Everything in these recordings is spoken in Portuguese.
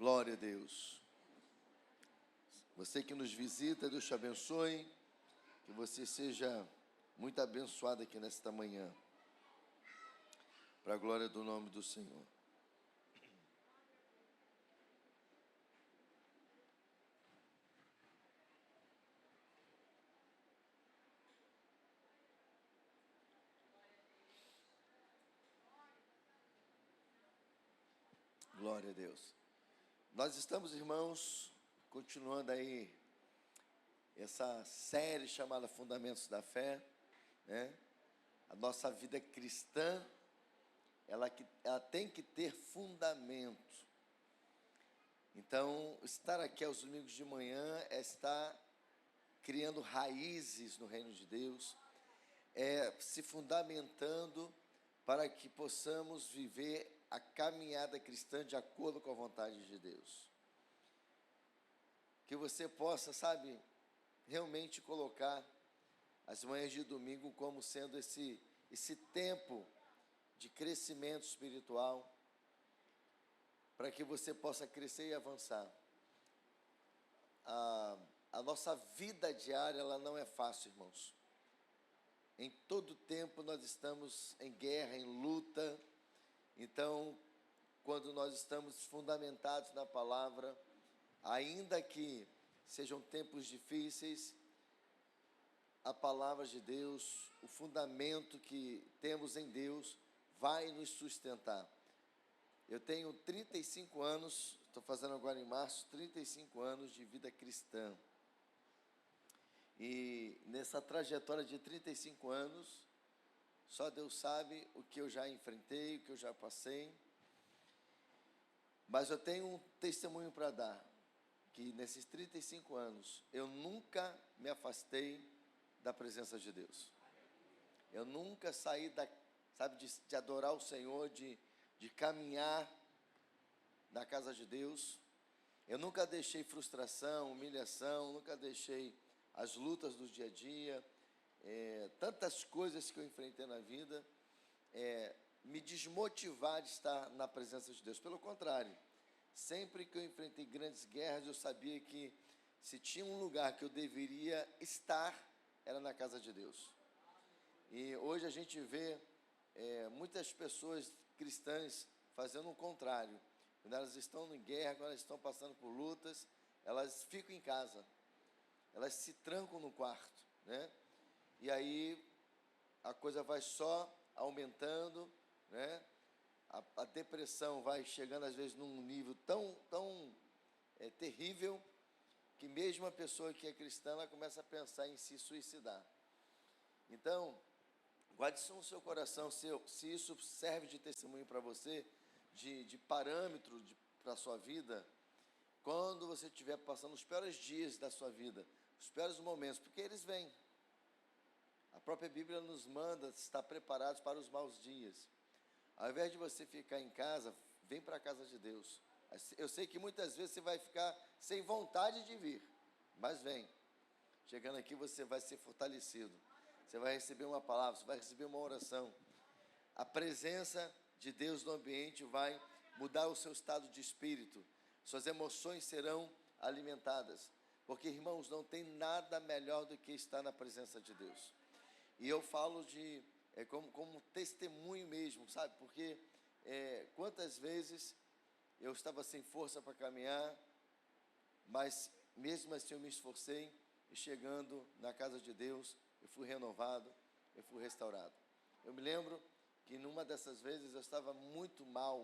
Glória a Deus. Você que nos visita, Deus te abençoe. Que você seja muito abençoado aqui nesta manhã. Para a glória do nome do Senhor. Glória a Deus. Nós estamos, irmãos, continuando aí essa série chamada Fundamentos da Fé, né? A nossa vida cristã, ela tem que ter fundamento. Então, estar aqui aos domingos de manhã é estar criando raízes no reino de Deus, é se fundamentando para que possamos viver a caminhada cristã de acordo com a vontade de Deus. Que você possa, realmente colocar as manhãs de domingo como sendo esse tempo de crescimento espiritual, para que você possa crescer e avançar. A nossa vida diária, ela não é fácil, irmãos. Em todo tempo nós estamos em guerra, em luta. Então, quando nós estamos fundamentados na palavra, ainda que sejam tempos difíceis, a palavra de Deus, o fundamento que temos em Deus, vai nos sustentar. Eu tenho 35 anos, estou fazendo agora em março, 35 anos de vida cristã. E nessa trajetória de 35 anos, só Deus sabe o que eu já enfrentei, o que eu já passei. Mas eu tenho um testemunho para dar, que nesses 35 anos, eu nunca me afastei da presença de Deus. Eu nunca saí de adorar o Senhor, de caminhar na casa de Deus. Eu nunca deixei frustração, humilhação, nunca deixei as lutas do dia a dia, tantas coisas que eu enfrentei na vida, me desmotivar de estar na presença de Deus. Pelo contrário, sempre que eu enfrentei grandes guerras, eu sabia que se tinha um lugar que eu deveria estar, era na casa de Deus. E hoje a gente vê muitas pessoas cristãs fazendo o contrário. Quando elas estão em guerra, quando elas estão passando por lutas, elas ficam em casa, elas se trancam no quarto, né? E aí a coisa vai só aumentando, né? A depressão vai chegando às vezes num nível tão terrível, que mesmo a pessoa que é cristã, ela começa a pensar em se suicidar. Então, guarde isso no seu coração. Se isso serve de testemunho para você, de parâmetro para a sua vida, quando você estiver passando os piores dias da sua vida, os piores momentos, porque eles vêm. A própria Bíblia nos manda estar preparados para os maus dias. Ao invés de você ficar em casa, vem para a casa de Deus. Eu sei que muitas vezes você vai ficar sem vontade de vir, mas vem. Chegando aqui você vai ser fortalecido. Você vai receber uma palavra, você vai receber uma oração. A presença de Deus no ambiente vai mudar o seu estado de espírito. Suas emoções serão alimentadas. Porque, irmãos, não tem nada melhor do que estar na presença de Deus. E eu falo como testemunho mesmo, porque quantas vezes eu estava sem força para caminhar, mas mesmo assim eu me esforcei, e chegando na casa de Deus, eu fui renovado, eu fui restaurado. Eu me lembro que numa dessas vezes eu estava muito mal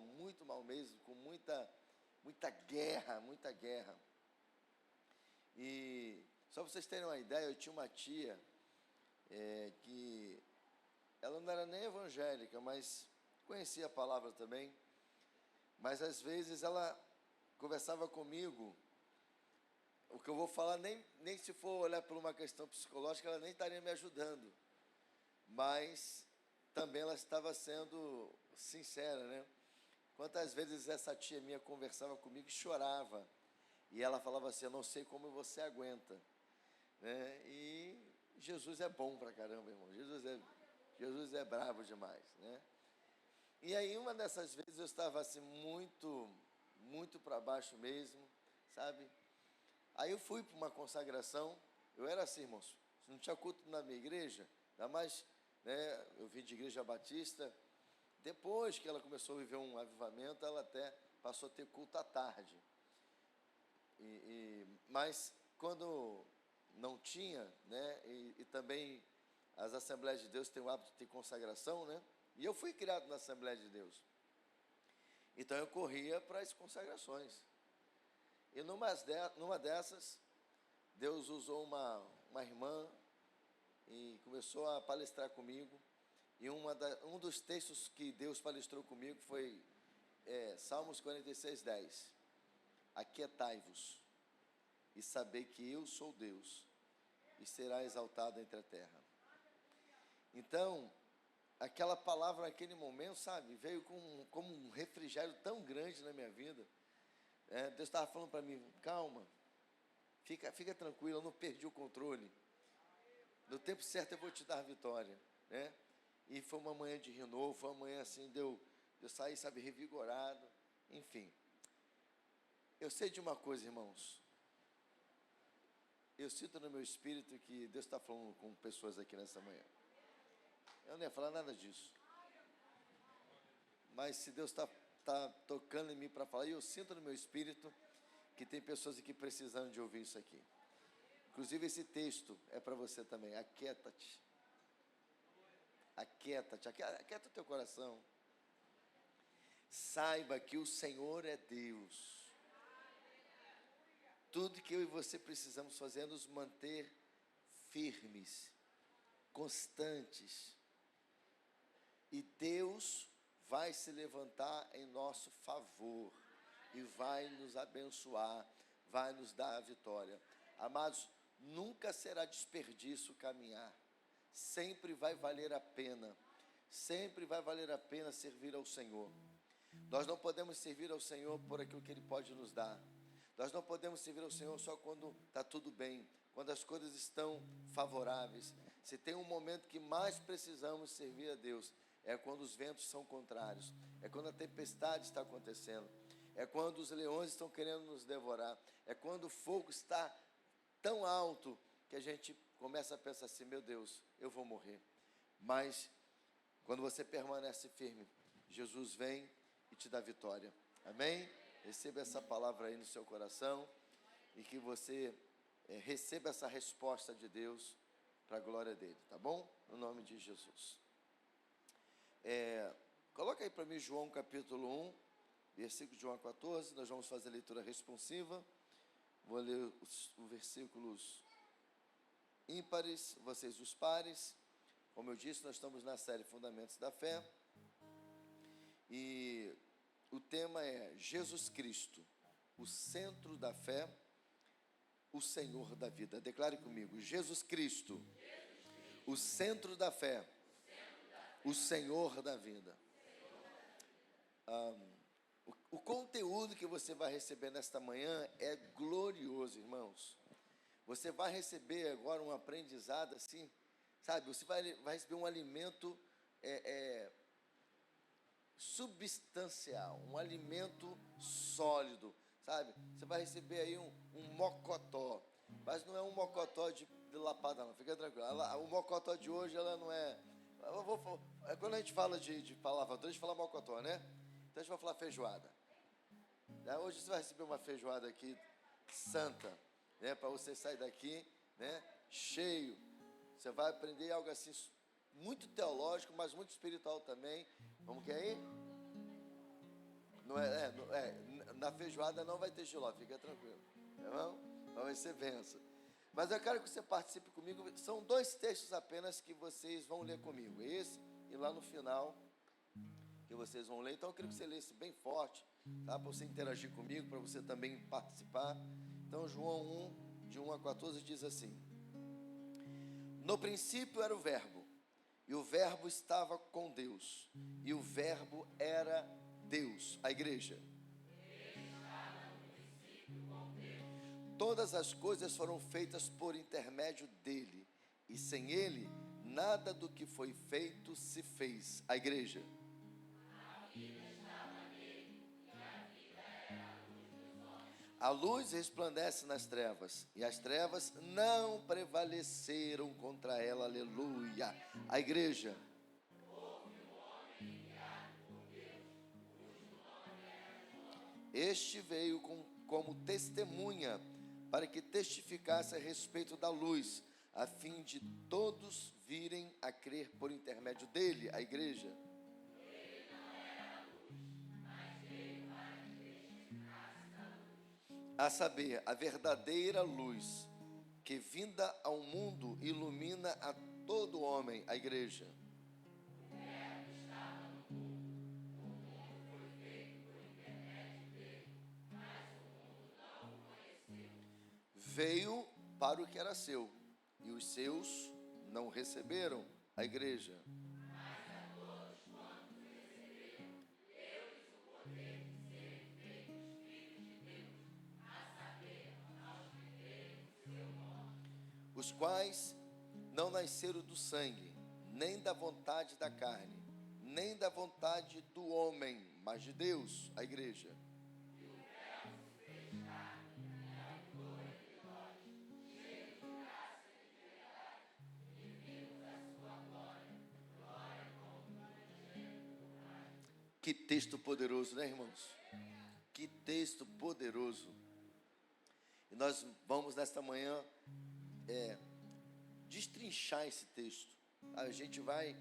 mesmo, com muita guerra. E só para vocês terem uma ideia, eu tinha uma tia que ela não era nem evangélica, mas conhecia a palavra também. Mas às vezes ela conversava comigo. O que eu vou falar, nem se for olhar por uma questão psicológica, ela nem estaria me ajudando. Mas também ela estava sendo sincera, né? Quantas vezes essa tia minha conversava comigo e chorava. E ela falava assim: eu não sei como você aguenta, né? E Jesus é bom pra caramba, irmão. Jesus é bravo demais, né? E aí, uma dessas vezes, eu estava assim, muito muito para baixo mesmo, sabe? Aí eu fui para uma consagração, eu era assim, irmãos, não tinha culto na minha igreja, ainda mais, né, eu vim de igreja batista. Depois que ela começou a viver um avivamento, ela até passou a ter culto à tarde. Mas quando não tinha, né, e também as Assembleias de Deus têm o hábito de ter consagração, né? E eu fui criado na Assembleia de Deus. Então eu corria para as consagrações. E numa dessas, Deus usou uma irmã e começou a palestrar comigo. E um dos textos que Deus palestrou comigo foi Salmos 46:10. Aquietai-vos e sabei que eu sou Deus, e será exaltado entre a terra. Então, aquela palavra naquele momento, sabe, veio como um refrigério tão grande na minha vida. Deus estava falando para mim, calma, fica tranquilo, eu não perdi o controle. No tempo certo eu vou te dar a vitória, né? E foi uma manhã de renovo, foi uma manhã assim, eu saí, sabe, revigorado, enfim. Eu sei de uma coisa, irmãos, eu sinto no meu espírito que Deus está falando com pessoas aqui nessa manhã. Eu não ia falar nada disso, mas se Deus está tocando em mim para falar, e eu sinto no meu espírito que tem pessoas aqui precisando de ouvir isso aqui. Inclusive esse texto é para você também. Aquieta-te. Aquieta-te, aquieta o teu coração. Saiba que o Senhor é Deus. Tudo que eu e você precisamos fazer é nos manter firmes, constantes. E Deus vai se levantar em nosso favor e vai nos abençoar, vai nos dar a vitória. Amados, nunca será desperdício caminhar. Sempre vai valer a pena. Sempre vai valer a pena servir ao Senhor. Nós não podemos servir ao Senhor por aquilo que Ele pode nos dar. Nós não podemos servir ao Senhor só quando está tudo bem, quando as coisas estão favoráveis. Se tem um momento que mais precisamos servir a Deus, é quando os ventos são contrários, é quando a tempestade está acontecendo, é quando os leões estão querendo nos devorar, é quando o fogo está tão alto que a gente começa a pensar assim, meu Deus, eu vou morrer. Mas quando você permanece firme, Jesus vem e te dá vitória. Amém? Receba essa palavra aí no seu coração e que você receba essa resposta de Deus para a glória dele, tá bom? No nome de Jesus. Coloca aí para mim João capítulo 1, versículo de 1 a 14, nós vamos fazer a leitura responsiva. Vou ler os versículos ímpares, vocês os pares. Como eu disse, nós estamos na série Fundamentos da Fé. E o tema é Jesus Cristo, o centro da fé, o Senhor da vida. Declare comigo, Jesus Cristo, o centro da fé, o Senhor da vida. O conteúdo que você vai receber nesta manhã é glorioso, irmãos. Você vai receber agora um aprendizado assim, sabe? Você vai receber um alimento substancial, um alimento sólido, sabe? Você vai receber aí um mocotó, mas não é um mocotó de lapada não, fica tranquilo. O mocotó de hoje, ela não é... Quando a gente fala de palavra, a gente fala mocotó, né? Então a gente vai falar feijoada. Hoje você vai receber uma feijoada aqui, santa, né? Para você sair daqui, né? Cheio. Você vai aprender algo assim, muito teológico, mas muito espiritual também. Vamos que aí? Na feijoada não vai ter giló, fica tranquilo. Tá bom? Vai ser benção. Mas eu quero que você participe comigo. São 2 textos apenas que vocês vão ler comigo. Esse e lá no final, que vocês vão ler. Então eu queria que você lesse bem forte, tá? Para você interagir comigo, para você também participar. Então João 1, de 1 a 14 diz assim: No princípio era o Verbo, e o Verbo estava com Deus, e o Verbo era Deus. A igreja. Todas as coisas foram feitas por intermédio dele, e sem ele, nada do que foi feito se fez. A igreja. A luz resplandece nas trevas, e as trevas não prevaleceram contra ela. Aleluia. A igreja. Este veio como testemunha, para que testificasse a respeito da luz, a fim de todos virem a crer por intermédio dele, a igreja. A saber, a verdadeira luz, que vinda ao mundo ilumina a todo homem, a igreja. Veio para o que era seu, e os seus não receberam, a igreja. Os quais não nasceram do sangue, nem da vontade da carne, nem da vontade do homem, mas de Deus, a igreja. Que texto poderoso, né, irmãos? Que texto poderoso. E nós vamos nesta manhã destrinchar esse texto. A gente vai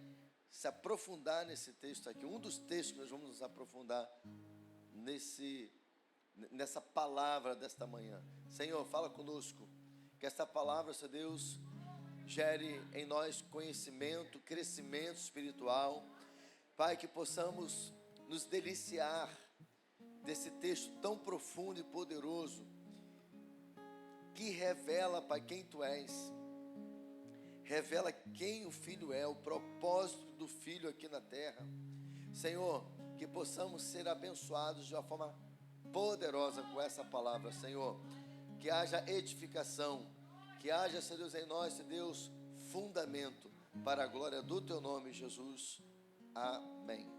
se aprofundar nesse texto aqui. Um dos textos que nós vamos nos aprofundar nessa palavra desta manhã. Senhor, fala conosco. Que esta palavra, Senhor Deus, gere em nós conhecimento, crescimento espiritual. Pai, que possamos nos deliciar desse texto tão profundo e poderoso, que revela, Pai, quem Tu és, revela quem o Filho é, o propósito do Filho aqui na terra. Senhor, que possamos ser abençoados de uma forma poderosa com essa palavra, Senhor. Que haja edificação, que haja, Senhor Deus, em nós, Senhor Deus, fundamento para a glória do Teu nome, Jesus. Amém.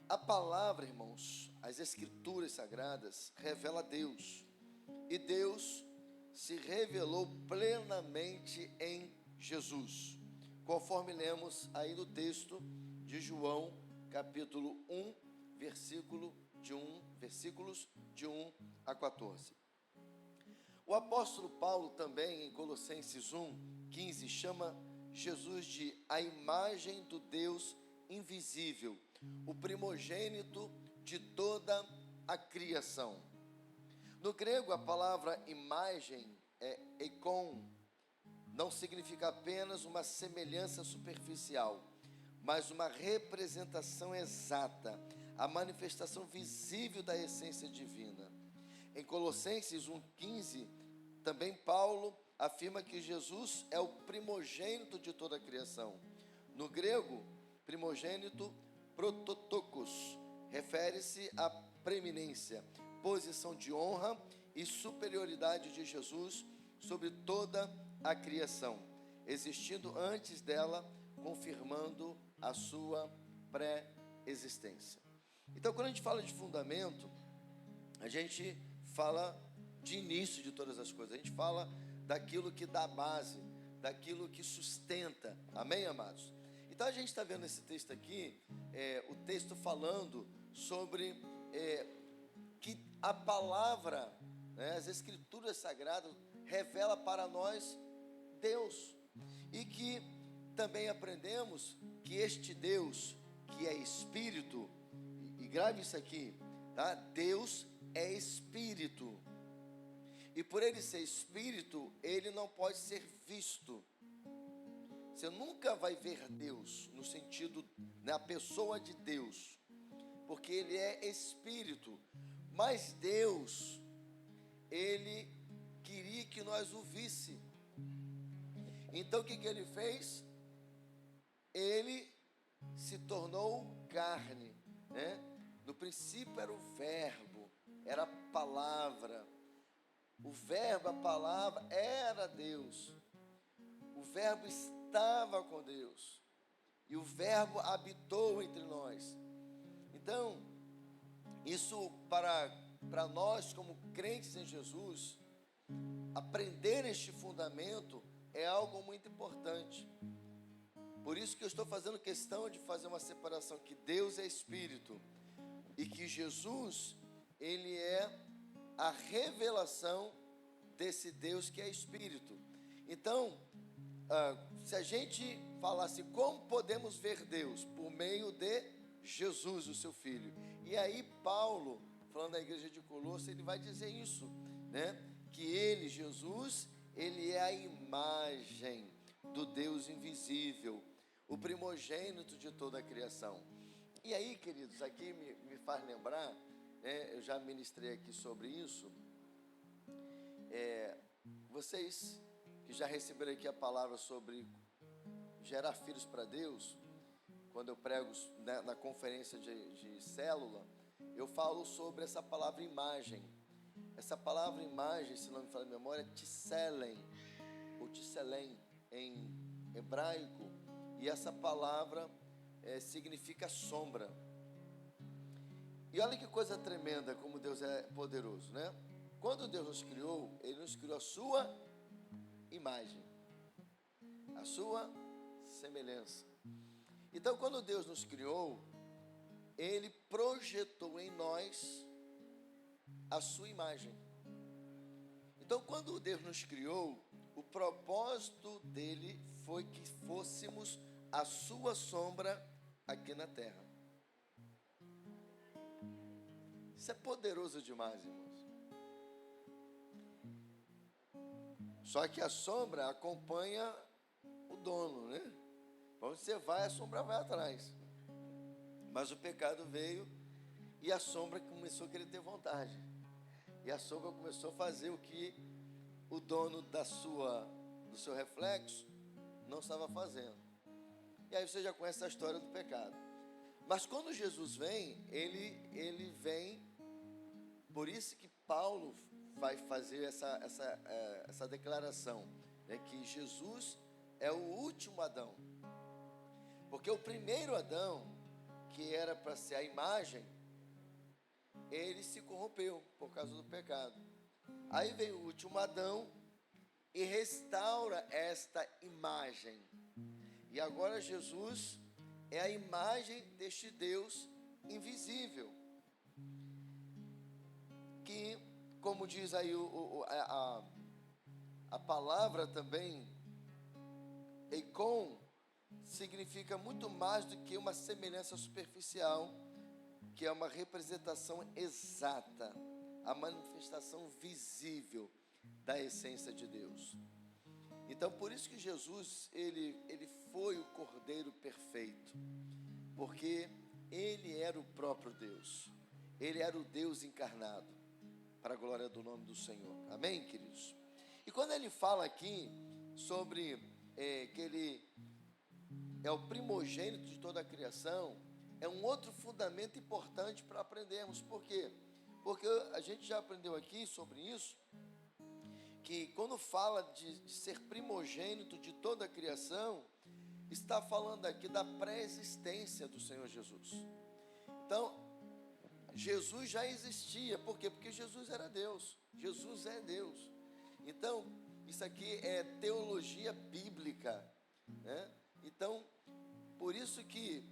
A palavra, irmãos, as Escrituras Sagradas, revela Deus. E Deus se revelou plenamente em Jesus, conforme lemos aí no texto de João, capítulo 1, versículos de 1 a 14. O apóstolo Paulo também, em Colossenses 1, 15, chama Jesus de a imagem do Deus invisível, o primogênito de toda a criação. No grego, a palavra imagem é eikon, não significa apenas uma semelhança superficial, mas uma representação exata, a manifestação visível da essência divina. Em Colossenses 1,15, também Paulo afirma que Jesus é o primogênito de toda a criação. No grego, primogênito, prototokos, refere-se à preeminência, posição de honra e superioridade de Jesus sobre toda a criação, existindo antes dela, confirmando a sua pré-existência. Então, quando a gente fala de fundamento, a gente fala de início de todas as coisas, a gente fala daquilo que dá base, daquilo que sustenta, amém, amados? Então a gente está vendo esse texto aqui, o texto falando sobre que a palavra, as Escrituras Sagradas, revela para nós Deus, e que também aprendemos que este Deus, que é Espírito, e grave isso aqui, tá? Deus é Espírito, e por ele ser Espírito, ele não pode ser visto. Você nunca vai ver Deus, no sentido, na pessoa de Deus, porque ele é Espírito, mas Deus, ele queria que nós o visse. Então o que ele fez? Ele se tornou carne, né? No princípio era o verbo, era a palavra. O verbo, a palavra, era Deus. O verbo estava com Deus. E o verbo habitou entre nós. Então, isso para para nós, como crentes em Jesus, aprender este fundamento é algo muito importante. Por isso que eu estou fazendo questão de fazer uma separação, que Deus é Espírito e que Jesus, Ele é a revelação desse Deus que é Espírito. Então, se a gente falasse como podemos ver Deus, por meio de Jesus, o seu Filho. E aí Paulo, falando da igreja de Colossos, ele vai dizer isso, né? Que ele, Jesus, ele é a imagem do Deus invisível, o primogênito de toda a criação. E aí, queridos, aqui me faz lembrar, né, eu já ministrei aqui sobre isso, vocês que já receberam aqui a palavra sobre gerar filhos para Deus, quando eu prego, né, na conferência de célula, eu falo sobre essa palavra imagem. Essa palavra imagem, se não me falha a memória, é tselem, ou tselem em hebraico, e essa palavra significa sombra. E olha que coisa tremenda como Deus é poderoso, né? Quando Deus nos criou, Ele nos criou a sua imagem, a sua semelhança. Então, quando Deus nos criou, Ele projetou em nós a sua imagem. Então, quando Deus nos criou, o propósito dele foi que fôssemos a sua sombra aqui na terra. Isso é poderoso demais, irmãos. Só que a sombra acompanha o dono, né? Para onde você vai, a sombra vai atrás. Mas o pecado veio e a sombra começou a querer ter vontade. E a sombra começou a fazer o que o dono do seu reflexo não estava fazendo. E aí você já conhece a história do pecado. Mas quando Jesus vem, ele vem. Por isso que Paulo vai fazer essa declaração, né, que Jesus é o último Adão. Porque o primeiro Adão, que era para ser a imagem, ele se corrompeu por causa do pecado. Aí vem o último Adão e restaura esta imagem. E agora Jesus é a imagem deste Deus invisível. Que, como diz aí a palavra também, eikon, significa muito mais do que uma semelhança superficial, que é uma representação exata, a manifestação visível da essência de Deus. Então, por isso que Jesus, ele foi o Cordeiro perfeito, porque ele era o próprio Deus, ele era o Deus encarnado, para a glória do nome do Senhor. Amém, queridos? E quando ele fala aqui sobre que ele é o primogênito de toda a criação, é um outro fundamento importante para aprendermos. Por quê? Porque a gente já aprendeu aqui sobre isso, que quando fala de ser primogênito de toda a criação, está falando aqui da pré-existência do Senhor Jesus. Então, Jesus já existia. Por quê? Porque Jesus era Deus. Jesus é Deus. Então, isso aqui é teologia bíblica, né? Então, por isso que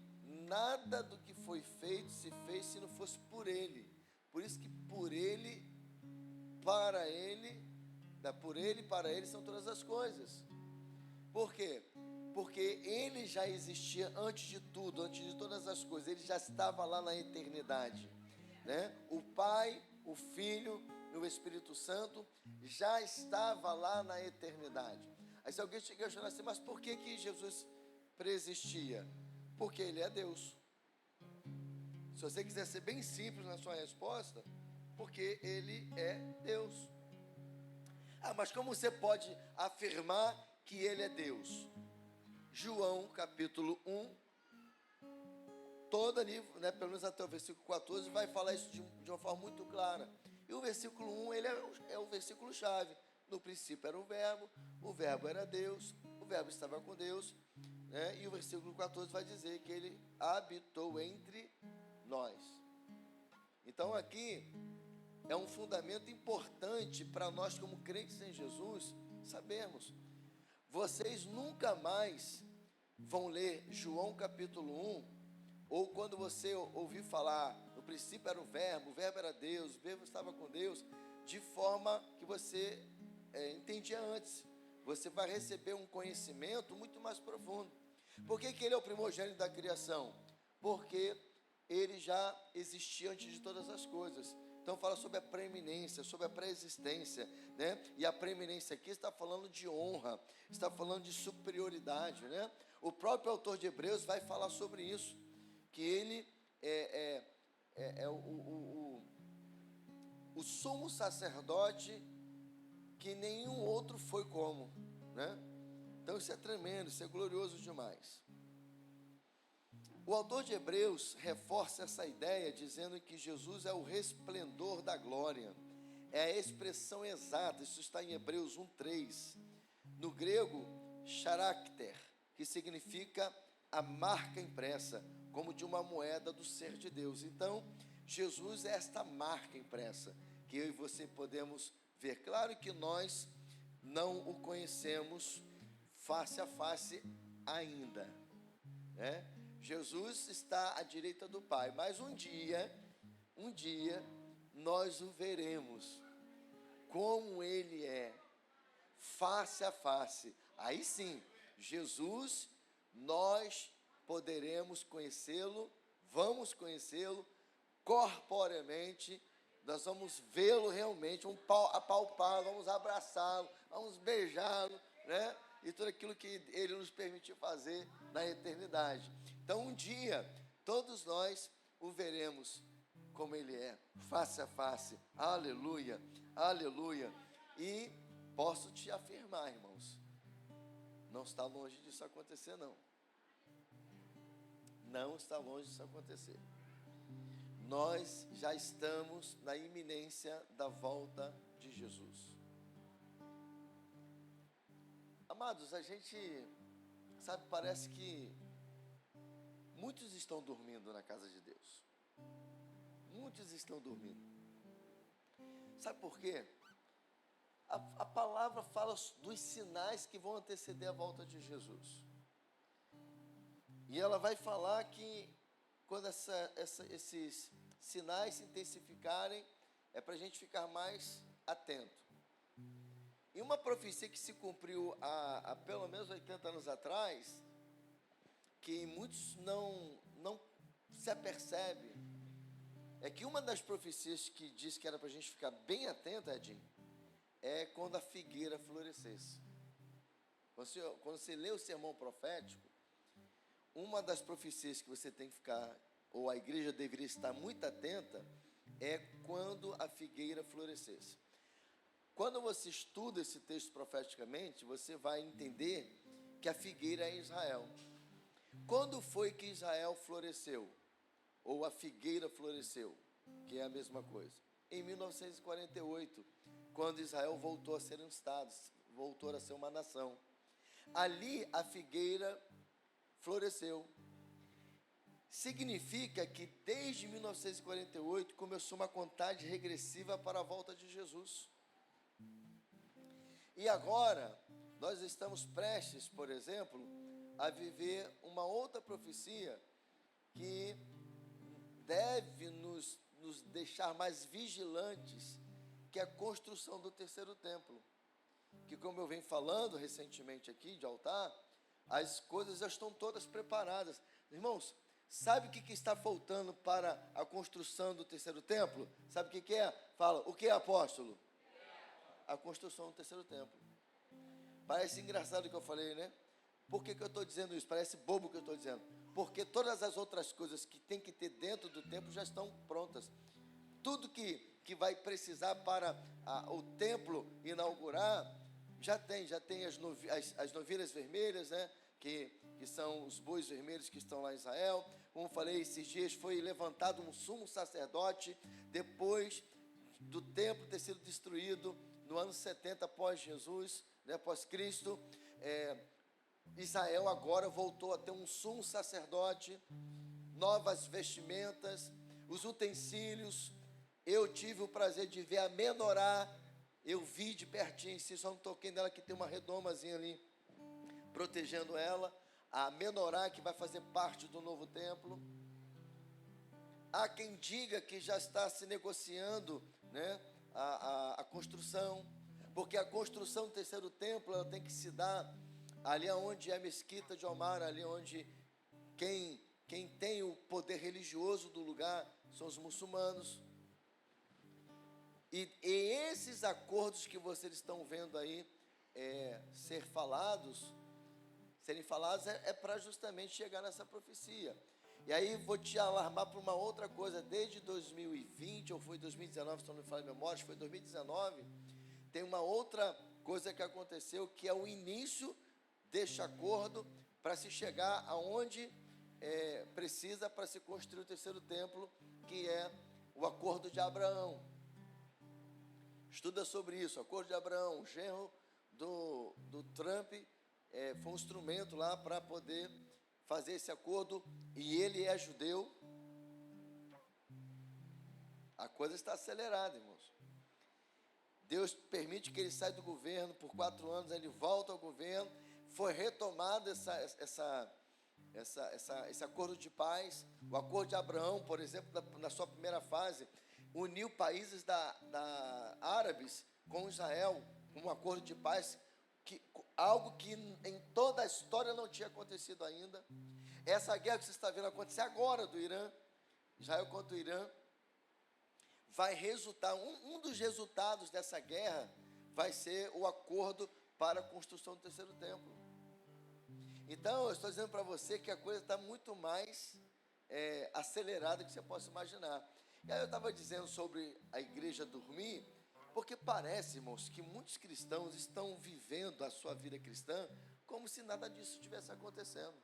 nada do que foi feito se fez se não fosse por Ele. Por isso que por Ele, para Ele para Ele são todas as coisas. Por quê? Porque Ele já existia antes de tudo, antes de todas as coisas. Ele já estava lá na eternidade, né? O Pai, o Filho e o Espírito Santo já estava lá na eternidade. Aí se alguém chegar a questionar assim, mas por que Jesus preexistia? Porque Ele é Deus. Se você quiser ser bem simples na sua resposta, porque Ele é Deus. Ah, mas como você pode afirmar que Ele é Deus? João capítulo 1, todo ali, né, pelo menos até o versículo 14, vai falar isso de uma forma muito clara. E o versículo 1, ele é o versículo chave. No princípio era o verbo era Deus, o verbo estava com Deus, né? E o versículo 14 vai dizer que Ele habitou entre nós. Então aqui, é um fundamento importante para nós como crentes em Jesus sabermos. Vocês nunca mais vão ler João capítulo 1, ou quando você ouvir falar, no princípio era o verbo era Deus, o verbo estava com Deus, de forma que você entendia antes. Você vai receber um conhecimento muito mais profundo. Por que ele é o primogênito da criação? Porque ele já existia antes de todas as coisas. Então fala sobre a preeminência, sobre a pré-existência, né? E a preeminência aqui está falando de honra, está falando de superioridade, né? O próprio autor de Hebreus vai falar sobre isso, que ele é o sumo sacerdote que nenhum outro foi como, né? Então isso é tremendo, isso é glorioso demais. O autor de Hebreus reforça essa ideia dizendo que Jesus é o resplendor da glória, é a expressão exata, isso está em Hebreus 1:3, no grego, character, que significa a marca impressa, como de uma moeda do ser de Deus. Então, Jesus é esta marca impressa, que eu e você podemos ver. Claro que nós não o conhecemos face a face ainda, né? Jesus está à direita do Pai, mas um dia, nós o veremos como Ele é, face a face. Aí sim, Jesus, nós poderemos conhecê-lo, vamos conhecê-lo corporeamente, nós vamos vê-lo realmente, apalpá-lo, vamos abraçá-lo, vamos beijá-lo, né? E tudo aquilo que Ele nos permitiu fazer na eternidade. Então, um dia, todos nós o veremos como Ele é, face a face. Aleluia, aleluia. E posso te afirmar, irmãos, não está longe disso acontecer, não. Não está longe disso acontecer. Nós já estamos na iminência da volta de Jesus. Amados, a gente, sabe, parece que muitos estão dormindo na casa de Deus. Muitos estão dormindo. Sabe por quê? A palavra fala dos sinais que vão anteceder a volta de Jesus. E ela vai falar que quando esses sinais se intensificarem, é para a gente ficar mais atento. E uma profecia que se cumpriu há pelo menos 80 anos atrás, que muitos não se apercebem, é que uma das profecias que diz que era para a gente ficar bem atento, Edinho, é quando a figueira florescesse. Quando você lê o sermão profético, uma das profecias que você tem que ficar, ou a igreja deveria estar muito atenta, é quando a figueira florescesse. Quando você estuda esse texto profeticamente, você vai entender que a figueira é Israel. Quando foi que Israel floresceu? Ou a figueira floresceu? Que é a mesma coisa. Em 1948, quando Israel voltou a ser um estado, voltou a ser uma nação. Ali a figueira floresceu. Significa que desde 1948 começou uma contagem regressiva para a volta de Jesus. E agora, nós estamos prestes, por exemplo, a viver uma outra profecia que deve nos deixar mais vigilantes, que é a construção do terceiro templo. Que, como eu venho falando recentemente aqui de altar, as coisas já estão todas preparadas. Irmãos, sabe o que está faltando para a construção do terceiro templo? Sabe o que é? Fala, o que é, apóstolo? A construção do terceiro templo. Parece engraçado o que eu falei, né? Por que eu estou dizendo isso? Parece bobo o que eu estou dizendo. Porque todas as outras coisas que tem que ter dentro do templo já estão prontas. Tudo que vai precisar para o templo inaugurar, já tem as novilhas vermelhas, né? Que são os bois vermelhos que estão lá em Israel. Como falei, esses dias foi levantado um sumo sacerdote, depois do templo ter sido destruído, no ano 70 após Jesus, né, após Cristo, Israel agora voltou a ter um sumo sacerdote, novas vestimentas, os utensílios. Eu tive tive o prazer de ver a menorá, eu vi de pertinho, só não toquei nela, que tem uma redomazinha ali, protegendo ela, a menorá que vai fazer parte do novo templo. Há quem diga que já está se negociando, né, a construção, porque a construção do terceiro templo, ela tem que se dar ali onde é a mesquita de Omar, ali onde quem tem o poder religioso do lugar são os muçulmanos. E esses acordos que vocês estão vendo aí serem falados é para justamente chegar nessa profecia. E aí vou te alarmar para uma outra coisa. Desde 2020, ou foi 2019, se não me falha a memória, foi 2019, tem uma outra coisa que aconteceu, que é o início deste acordo para se chegar aonde precisa para se construir o terceiro templo, que é o acordo de Abraão. Estuda sobre isso, o acordo de Abraão, o genro do Trump, foi um instrumento lá para poder fazer esse acordo, e ele é judeu. A coisa está acelerada, irmãos. Deus permite que ele saia do governo por 4 anos, ele volta ao governo, foi retomado esse acordo de paz. O acordo de Abraão, por exemplo, na sua primeira fase, uniu países árabes com Israel, um acordo de paz, algo que em toda a história não tinha acontecido ainda. Essa guerra que você está vendo acontecer agora do Irã, Israel contra o Irã, vai resultar, um dos resultados dessa guerra vai ser o acordo para a construção do terceiro templo. Então, eu estou dizendo para você que a coisa está muito mais acelerada do que você possa imaginar. E aí eu estava dizendo sobre a igreja dormir, porque parece, irmãos, que muitos cristãos estão vivendo a sua vida cristã como se nada disso estivesse acontecendo.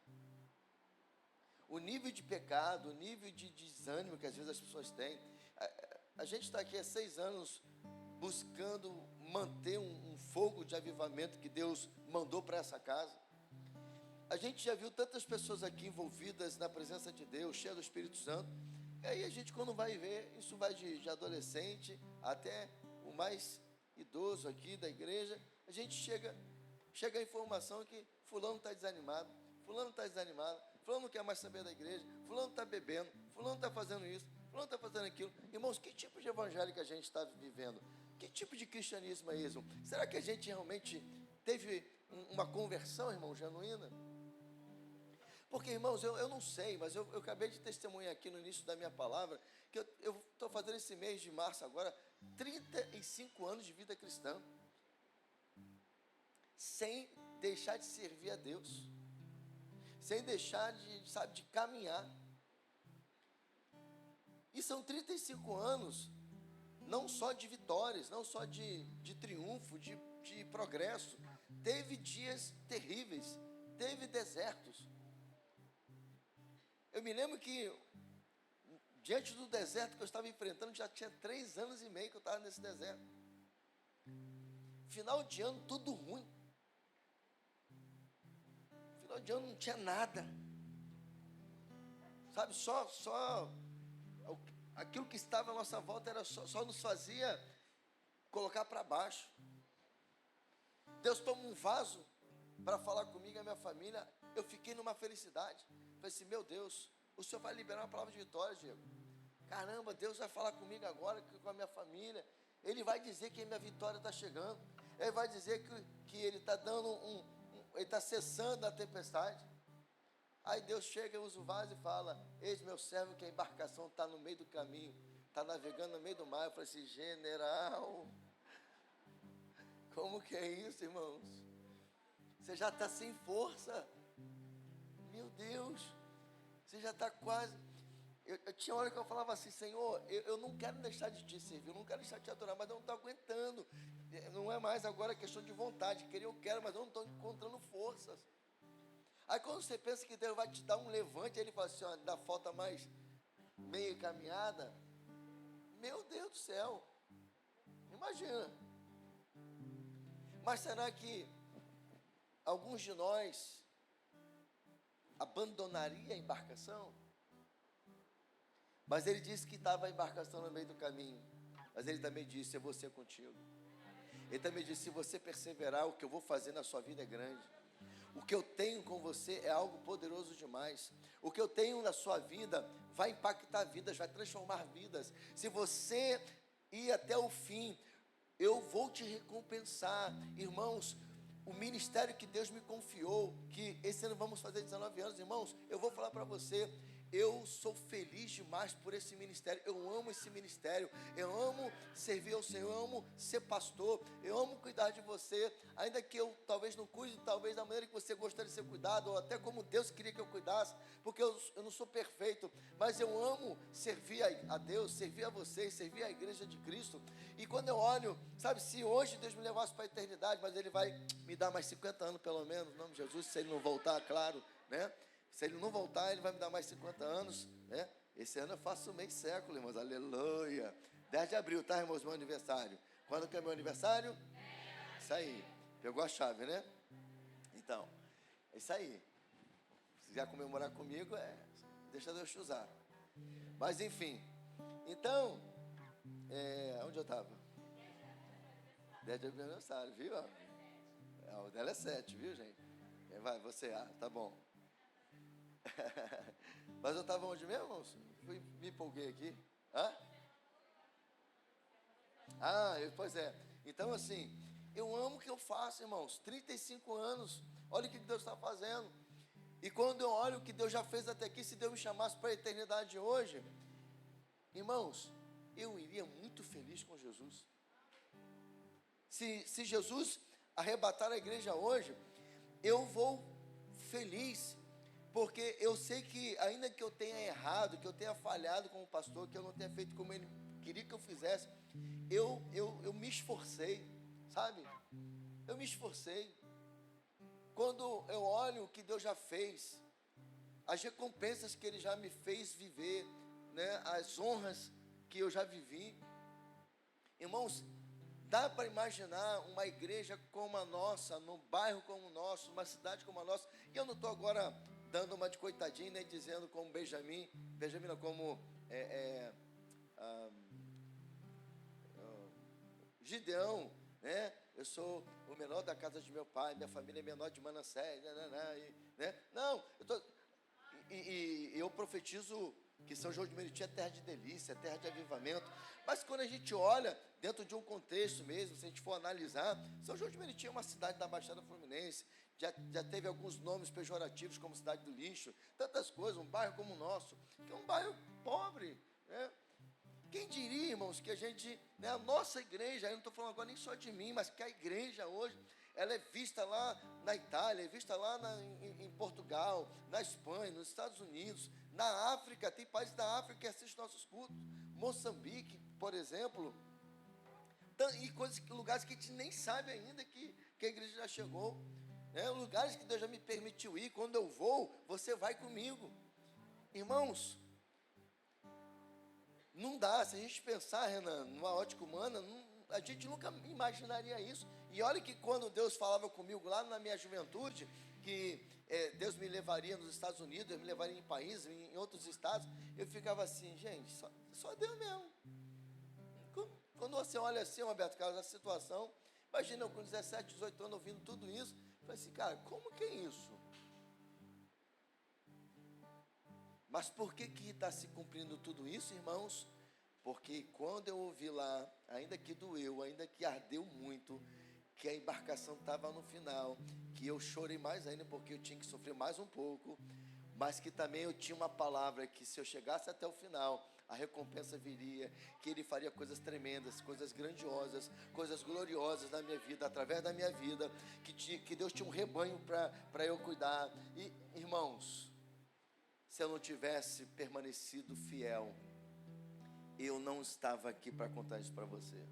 O nível de pecado, o nível de desânimo que às vezes as pessoas têm. A gente está aqui há 6 anos buscando manter um fogo de avivamento que Deus mandou para essa casa. A gente já viu tantas pessoas aqui envolvidas na presença de Deus, cheias do Espírito Santo. E aí a gente, quando vai ver, isso vai de adolescente até o mais idoso aqui da igreja, a gente chega a informação que fulano está desanimado, fulano não quer mais saber da igreja, fulano está bebendo, fulano está fazendo isso, fulano está fazendo aquilo. Irmãos, que tipo de evangelho que a gente está vivendo? Que tipo de cristianismo é isso? Será que a gente realmente teve uma conversão, irmão, genuína? Porque, irmãos, eu não sei, mas eu acabei de testemunhar aqui no início da minha palavra, que eu estou fazendo esse mês de março agora, 35 anos de vida cristã, sem deixar de servir a Deus, sem deixar de caminhar. E são 35 anos, não só de vitórias, não só de triunfo, de progresso. Teve dias terríveis, teve desertos. Eu me lembro que, diante do deserto que eu estava enfrentando, já tinha 3 anos e meio que eu estava nesse deserto. Final de ano, tudo ruim. Final de ano não tinha nada. Sabe, só aquilo que estava à nossa volta era só nos fazia colocar para baixo. Deus tomou um vaso para falar comigo e a minha família. Eu fiquei numa felicidade. Falei assim, meu Deus, o Senhor vai liberar uma palavra de vitória, Diego. Caramba, Deus vai falar comigo agora, com a minha família. Ele vai dizer que a minha vitória está chegando. Ele vai dizer que Ele está dando Ele está cessando a tempestade. Aí Deus chega, usa o vaso e fala, eis meu servo que a embarcação está no meio do caminho, está navegando no meio do mar. Eu falei assim, general, como que é isso, irmãos? Você já está sem força. Meu Deus, você já está quase. Eu tinha hora que eu falava assim, Senhor, eu não quero deixar de te servir, eu não quero deixar de te adorar, mas eu não estou aguentando. Não é mais agora questão de vontade, querer eu quero, mas eu não estou encontrando forças. Aí quando você pensa que Deus vai te dar um levante, Ele fala assim, ó, dá falta mais meia caminhada. Meu Deus do céu, imagina. Mas será que alguns de nós abandonaria a embarcação? Mas ele disse que estava a embarcação no meio do caminho. mas Ele também disse: eu vou ser contigo. Ele também disse: se você perseverar, o que eu vou fazer na sua vida é grande. O que eu tenho com você é algo poderoso demais. O que eu tenho na sua vida vai impactar vidas, vai transformar vidas. Se você ir até o fim, eu vou te recompensar. Irmãos, o ministério que Deus me confiou, que esse ano vamos fazer 19 anos, irmãos, eu vou falar para você, eu sou feliz demais por esse ministério, eu amo esse ministério, eu amo servir ao Senhor, eu amo ser pastor, eu amo cuidar de você, ainda que eu talvez não cuide, talvez da maneira que você gostaria de ser cuidado, ou até como Deus queria que eu cuidasse, porque eu não sou perfeito, mas eu amo servir a Deus, servir a vocês, servir a igreja de Cristo. E quando eu olho, sabe, se hoje Deus me levasse para a eternidade, mas Ele vai me dar mais 50 anos pelo menos, em nome de Jesus, se Ele não voltar, claro, né? Se Ele não voltar, Ele vai me dar mais 50 anos, né? Esse ano eu faço meio século, irmãos, aleluia. 10 de abril, tá, irmãos, meu aniversário. Quando que é meu aniversário? Isso aí, pegou a chave, né? Então, é isso aí. Se quiser comemorar comigo, deixa Deus te usar. Mas enfim, então, onde eu estava? 10 de abril aniversário, viu? O dela é 7, viu, gente? Vai, você, tá bom. Mas eu estava onde mesmo, irmãos? Me empolguei aqui. Pois é. Então, assim, eu amo o que eu faço, irmãos. 35 anos. Olha o que Deus está fazendo. E quando eu olho o que Deus já fez até aqui, se Deus me chamasse para a eternidade hoje, irmãos, eu iria muito feliz com Jesus. Se Jesus arrebatar a igreja hoje, eu vou feliz, porque eu sei que, ainda que eu tenha errado, que eu tenha falhado como pastor, que eu não tenha feito como Ele queria que eu fizesse, eu me esforcei, sabe? Eu me esforcei. Quando eu olho o que Deus já fez, as recompensas que Ele já me fez viver, né, as honras que eu já vivi, irmãos, dá para imaginar uma igreja como a nossa, num bairro como o nosso, uma cidade como a nossa, e eu não estou agora dando uma de coitadinho, nem dizendo como Benjamim não, como Gideão, né? Eu sou o menor da casa de meu pai, minha família é menor de Manassés, né? Não, eu profetizo que São João de Meriti é terra de delícia, terra de avivamento, mas quando a gente olha dentro de um contexto mesmo, se a gente for analisar, São João de Meriti é uma cidade da Baixada Fluminense, já teve alguns nomes pejorativos como cidade do lixo, tantas coisas, um bairro como o nosso, que é um bairro pobre, né? Quem diria, irmãos, que a gente, né, a nossa igreja, eu não estou falando agora nem só de mim, mas que a igreja hoje, ela é vista lá na Itália, é vista lá em Portugal, na Espanha, nos Estados Unidos, na África, tem países da África que assistem nossos cultos, Moçambique, por exemplo, e lugares que a gente nem sabe ainda que a igreja já chegou, né, lugares que Deus já me permitiu ir. Quando eu vou, você vai comigo, irmãos. Não dá, se a gente pensar, Renan, numa ótica humana, a gente nunca imaginaria isso. E olha que quando Deus falava comigo lá na minha juventude, que Deus me levaria nos Estados Unidos, me levaria em países, em outros estados, eu ficava assim, gente, só Deus mesmo. Quando você olha assim, Roberto Carlos, a situação, imagina eu com 17, 18 anos ouvindo tudo isso, eu falei assim, cara, como que é isso? Mas por que está se cumprindo tudo isso, irmãos? Porque quando eu ouvi lá, ainda que doeu, ainda que ardeu muito, que a embarcação estava no final, que eu chorei mais ainda porque eu tinha que sofrer mais um pouco, mas que também eu tinha uma palavra que se eu chegasse até o final, a recompensa viria, que Ele faria coisas tremendas, coisas grandiosas, coisas gloriosas na minha vida, através da minha vida, que Deus tinha um rebanho para eu cuidar. E, irmãos, se eu não tivesse permanecido fiel, eu não estava aqui para contar isso para você.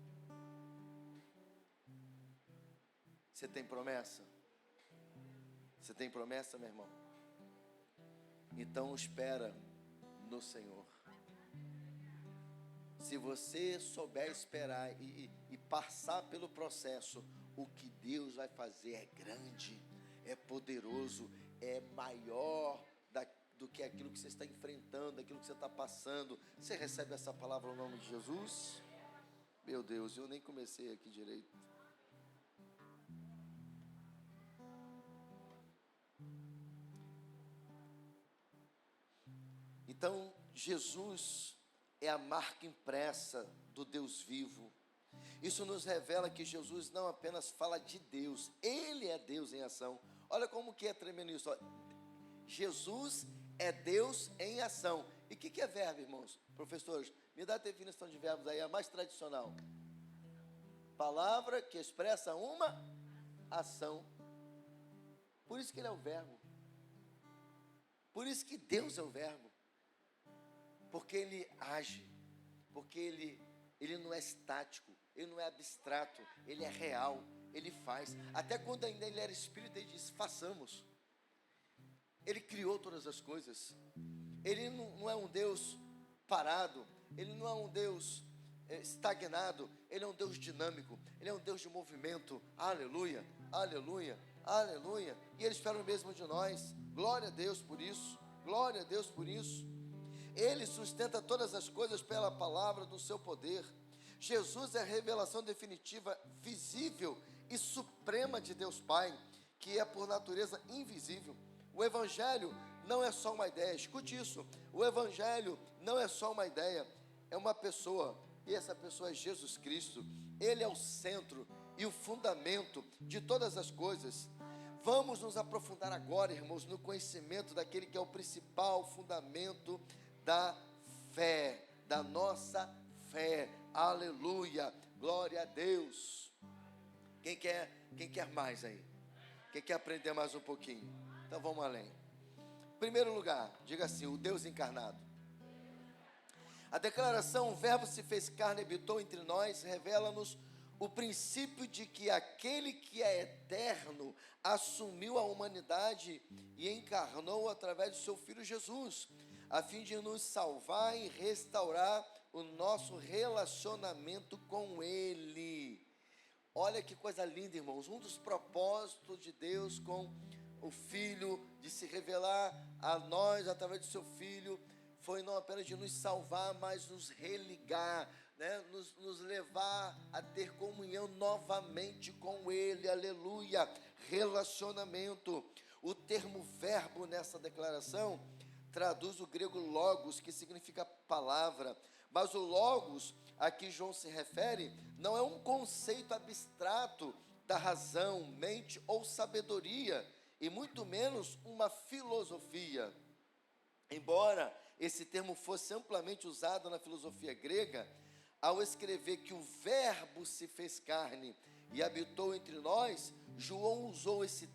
Você tem promessa? Você tem promessa, meu irmão? Então espera no Senhor. Se você souber esperar e passar pelo processo, o que Deus vai fazer é grande, é poderoso, é maior do que aquilo que você está enfrentando, aquilo que você está passando. Você recebe essa palavra no nome de Jesus? Meu Deus, eu nem comecei aqui direito. Então, Jesus é a marca impressa do Deus vivo. Isso nos revela que Jesus não apenas fala de Deus, Ele é Deus em ação. Olha como que é tremendo isso. Jesus é Deus em ação. E o que é verbo, irmãos? Professores, me dá a definição de verbos aí, a mais tradicional. Palavra que expressa uma ação. Por isso que Ele é o verbo. Por isso que Deus é o verbo. Porque Ele age. Porque Ele não é estático. Ele não é abstrato. Ele é real. Ele faz. Até quando ainda Ele era Espírito, Ele disse, façamos. Ele criou todas as coisas. Ele não é um Deus parado. Ele não é um Deus estagnado. Ele é um Deus dinâmico. Ele é um Deus de movimento. Aleluia, aleluia, aleluia. E Ele espera o mesmo de nós. Glória a Deus por isso. Glória a Deus por isso. Ele sustenta todas as coisas pela palavra do seu poder. Jesus é a revelação definitiva, visível e suprema de Deus Pai, que é por natureza invisível. O Evangelho não é só uma ideia, escute isso, o Evangelho não é só uma ideia, é uma pessoa, e essa pessoa é Jesus Cristo. Ele é o centro e o fundamento de todas as coisas. Vamos nos aprofundar agora, irmãos, no conhecimento daquele que é o principal fundamento da fé, da nossa fé. Aleluia, glória a Deus. Quem quer mais aí? Quem quer aprender mais um pouquinho? Então vamos além. Em primeiro lugar, diga assim, o Deus encarnado. A declaração, o verbo se fez carne e habitou entre nós, revela-nos o princípio de que aquele que é eterno assumiu a humanidade e encarnou através do seu Filho Jesus, a fim de nos salvar e restaurar o nosso relacionamento com Ele. Olha que coisa linda, irmãos. Um dos propósitos de Deus com o Filho, de se revelar a nós através do seu Filho, foi não apenas de nos salvar, mas nos religar, né? nos levar a ter comunhão novamente com Ele. Aleluia, relacionamento. O termo verbo nessa declaração traduz o grego logos, que significa palavra, mas o logos a que João se refere não é um conceito abstrato da razão, mente ou sabedoria, e muito menos uma filosofia. Embora esse termo fosse amplamente usado na filosofia grega, ao escrever que o verbo se fez carne e habitou entre nós, João usou esse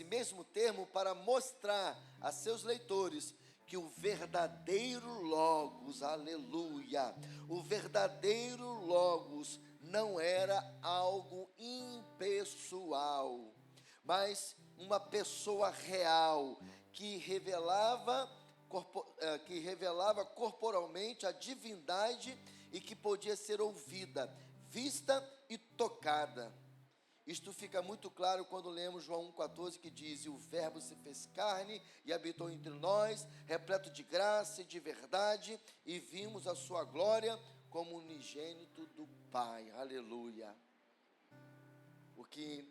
mesmo termo para mostrar a seus leitores que o verdadeiro Logos, aleluia, o verdadeiro Logos não era algo impessoal, mas uma pessoa real que revelava corporalmente a divindade e que podia ser ouvida, vista e tocada. Isto fica muito claro quando lemos João 1,14, que diz, e o verbo se fez carne e habitou entre nós, repleto de graça e de verdade, e vimos a sua glória como unigênito do Pai. Aleluia. O que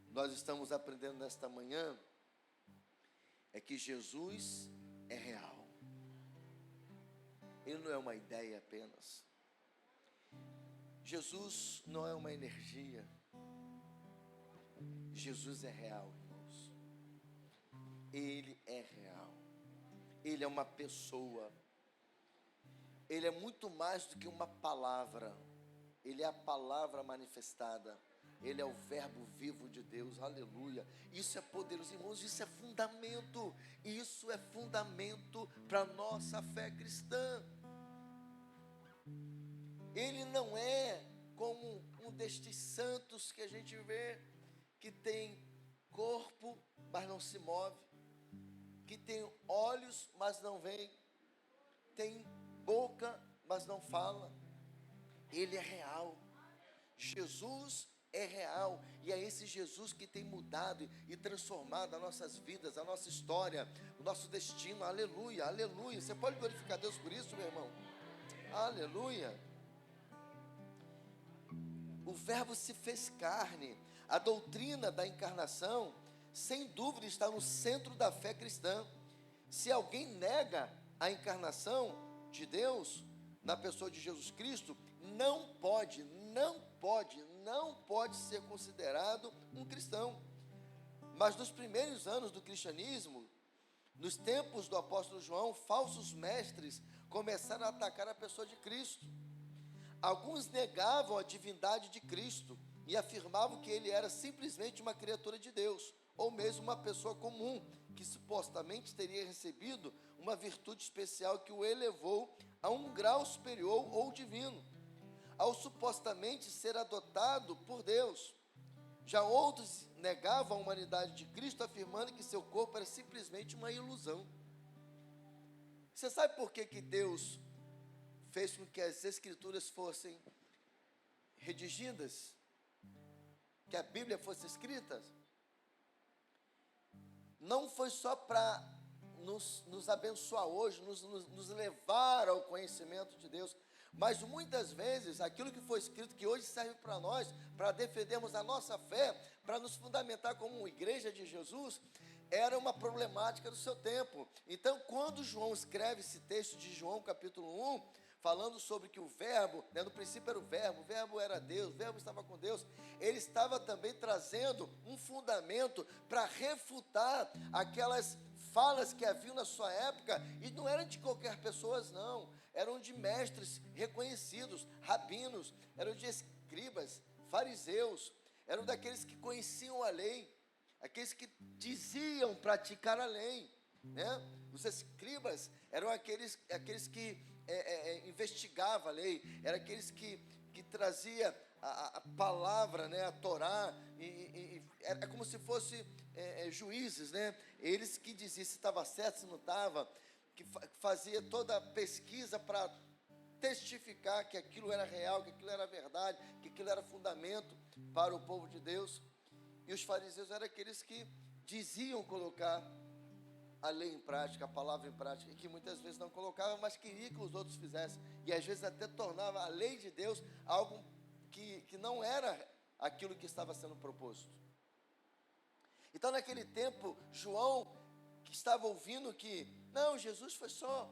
nós estamos aprendendo nesta manhã é que Jesus é real. Ele não é uma ideia apenas. Jesus não é uma energia. Jesus é real, irmãos. Ele é real. Ele é uma pessoa. Ele é muito mais do que uma palavra. Ele é a palavra manifestada. Ele é o verbo vivo de Deus, aleluia. Isso é poderoso, irmãos, isso é fundamento. Isso é fundamento para a nossa fé cristã. Ele não é como um destes santos que a gente vê, que tem corpo, mas não se move, que tem olhos, mas não vê, tem boca, mas não fala. Ele é real. Jesus é real, e é esse Jesus que tem mudado e transformado as nossas vidas, a nossa história, o nosso destino. Aleluia, aleluia. Você pode glorificar Deus por isso, meu irmão? Aleluia. o Verbo se fez carne. A doutrina da encarnação, sem dúvida, está no centro da fé cristã. Se alguém nega a encarnação de Deus na pessoa de Jesus Cristo, não pode ser considerado um cristão. Mas nos primeiros anos do cristianismo, nos tempos do apóstolo João, falsos mestres começaram a atacar a pessoa de Cristo. Alguns negavam a divindade de Cristo e afirmavam que ele era simplesmente uma criatura de Deus, ou mesmo uma pessoa comum, que supostamente teria recebido uma virtude especial que o elevou a um grau superior ou divino, ao supostamente ser adotado por Deus. Já outros negavam a humanidade de Cristo, afirmando que seu corpo era simplesmente uma ilusão. Você sabe por que Deus fez com que as Escrituras fossem redigidas? Que a Bíblia fosse escrita? Não foi só para nos abençoar hoje, nos levar ao conhecimento de Deus, mas muitas vezes aquilo que foi escrito, que hoje serve para nós, para defendermos a nossa fé, para nos fundamentar como igreja de Jesus, era uma problemática do seu tempo. Então, quando João escreve esse texto de João capítulo 1, falando sobre que o Verbo, no princípio era o Verbo era Deus, o Verbo estava com Deus, ele estava também trazendo um fundamento para refutar aquelas falas que haviam na sua época, e não eram de qualquer pessoas, não, eram de mestres reconhecidos, rabinos, eram de escribas, fariseus, eram daqueles que conheciam a lei, aqueles que diziam praticar a lei, né? Os escribas eram aqueles que investigavam a lei, eram aqueles que trazia a palavra, né, a Torá, e era como se fosse juízes, né? Eles que diziam se estava certo, se não estava, que fazia toda a pesquisa para testificar que aquilo era real, que aquilo era verdade, que aquilo era fundamento para o povo de Deus. E os fariseus eram aqueles que diziam colocar a lei em prática, a palavra em prática, e que muitas vezes não colocavam, mas queria que os outros fizessem, e às vezes até tornava a lei de Deus algo que não era aquilo que estava sendo proposto. Então, naquele tempo, João, que estava ouvindo que, não, Jesus foi só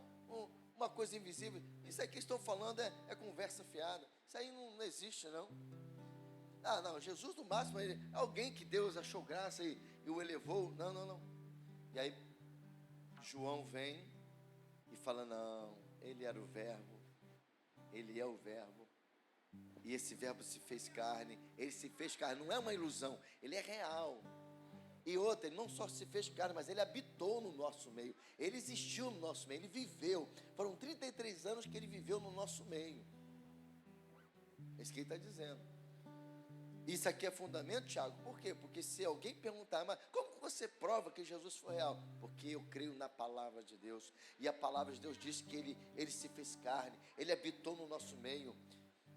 uma coisa invisível, isso aqui que estão falando é conversa fiada, isso aí não existe, não. Ah, não, Jesus no máximo, é alguém que Deus achou graça e o elevou, não. E aí, João vem e fala, não, ele era o Verbo, ele é o Verbo, e esse Verbo se fez carne, ele se fez carne, não é uma ilusão, ele é real. E outra, ele não só se fez carne, mas ele habitou no nosso meio, ele existiu no nosso meio, ele viveu, foram 33 anos que ele viveu no nosso meio. É isso que ele está dizendo. Isso aqui é fundamento, Tiago? Por quê? Porque se alguém perguntar, mas como que você prova que Jesus foi real? Porque eu creio na palavra de Deus, e a palavra de Deus diz que ele se fez carne, ele habitou no nosso meio,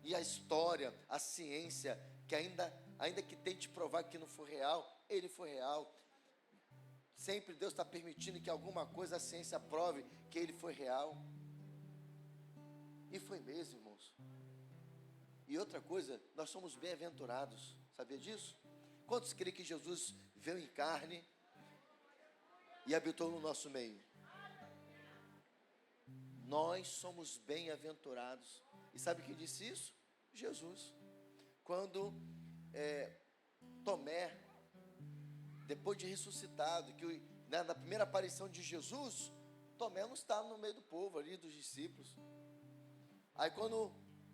e a história, a ciência, que ainda que tente provar que não foi real, ele foi real. Sempre Deus está permitindo que alguma coisa a ciência prove que ele foi real. E foi mesmo, irmãos. E outra coisa, nós somos bem-aventurados, sabia disso? Quantos creem que Jesus veio em carne e habitou no nosso meio? Nós somos bem-aventurados. E sabe quem disse isso? Jesus. Quando Tomé, depois de ressuscitado, na primeira aparição de Jesus, Tomé não estava no meio do povo ali, dos discípulos. Aí quando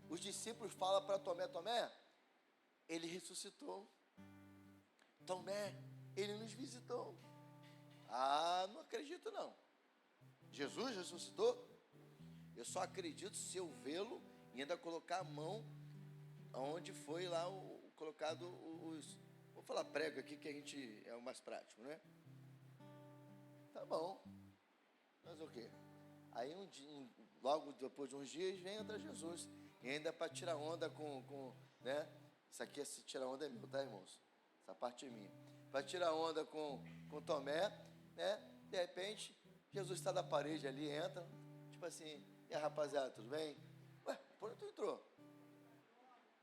os discípulos falam para Tomé, ele ressuscitou. Tomé, ele nos visitou. Ah, não acredito não. Jesus ressuscitou? Eu só acredito se eu vê-lo e ainda colocar a mão onde foi lá colocado os... Vou falar prego aqui que a gente é o mais prático, né? Tá bom. Mas o quê? Aí logo depois de uns dias vem atrás de Jesus. E ainda para tirar onda né? Isso aqui, esse tirar onda é meu, tá, irmãos? Essa parte é minha. Para tirar onda com Tomé, né? De repente, Jesus está na parede ali, entra, tipo assim, e a rapaziada, tudo bem? Ué, por onde tu entrou?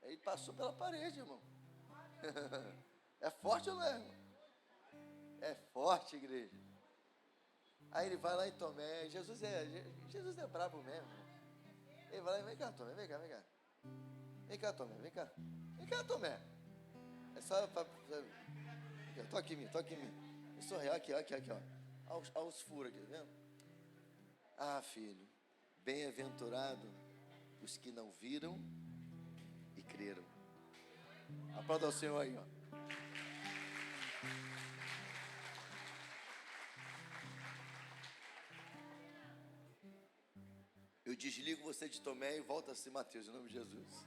Ele passou pela parede, irmão. É forte ou não é, irmão? É forte, igreja. Aí ele vai lá em Tomé. Jesus é brabo mesmo. Ele vai lá e vem cá, Tomé, vem cá. Vem cá, Tomé, vem cá. Vem cá, Tomé. É só pra... Toque em mim. Eu sou real, aqui, ó. Olha os furos aqui, tá vendo? Ah, filho, bem-aventurado os que não viram e creram. Aplauda ao Senhor aí, ó. Eu desligo você de Tomé e volto a ser Mateus, em nome de Jesus.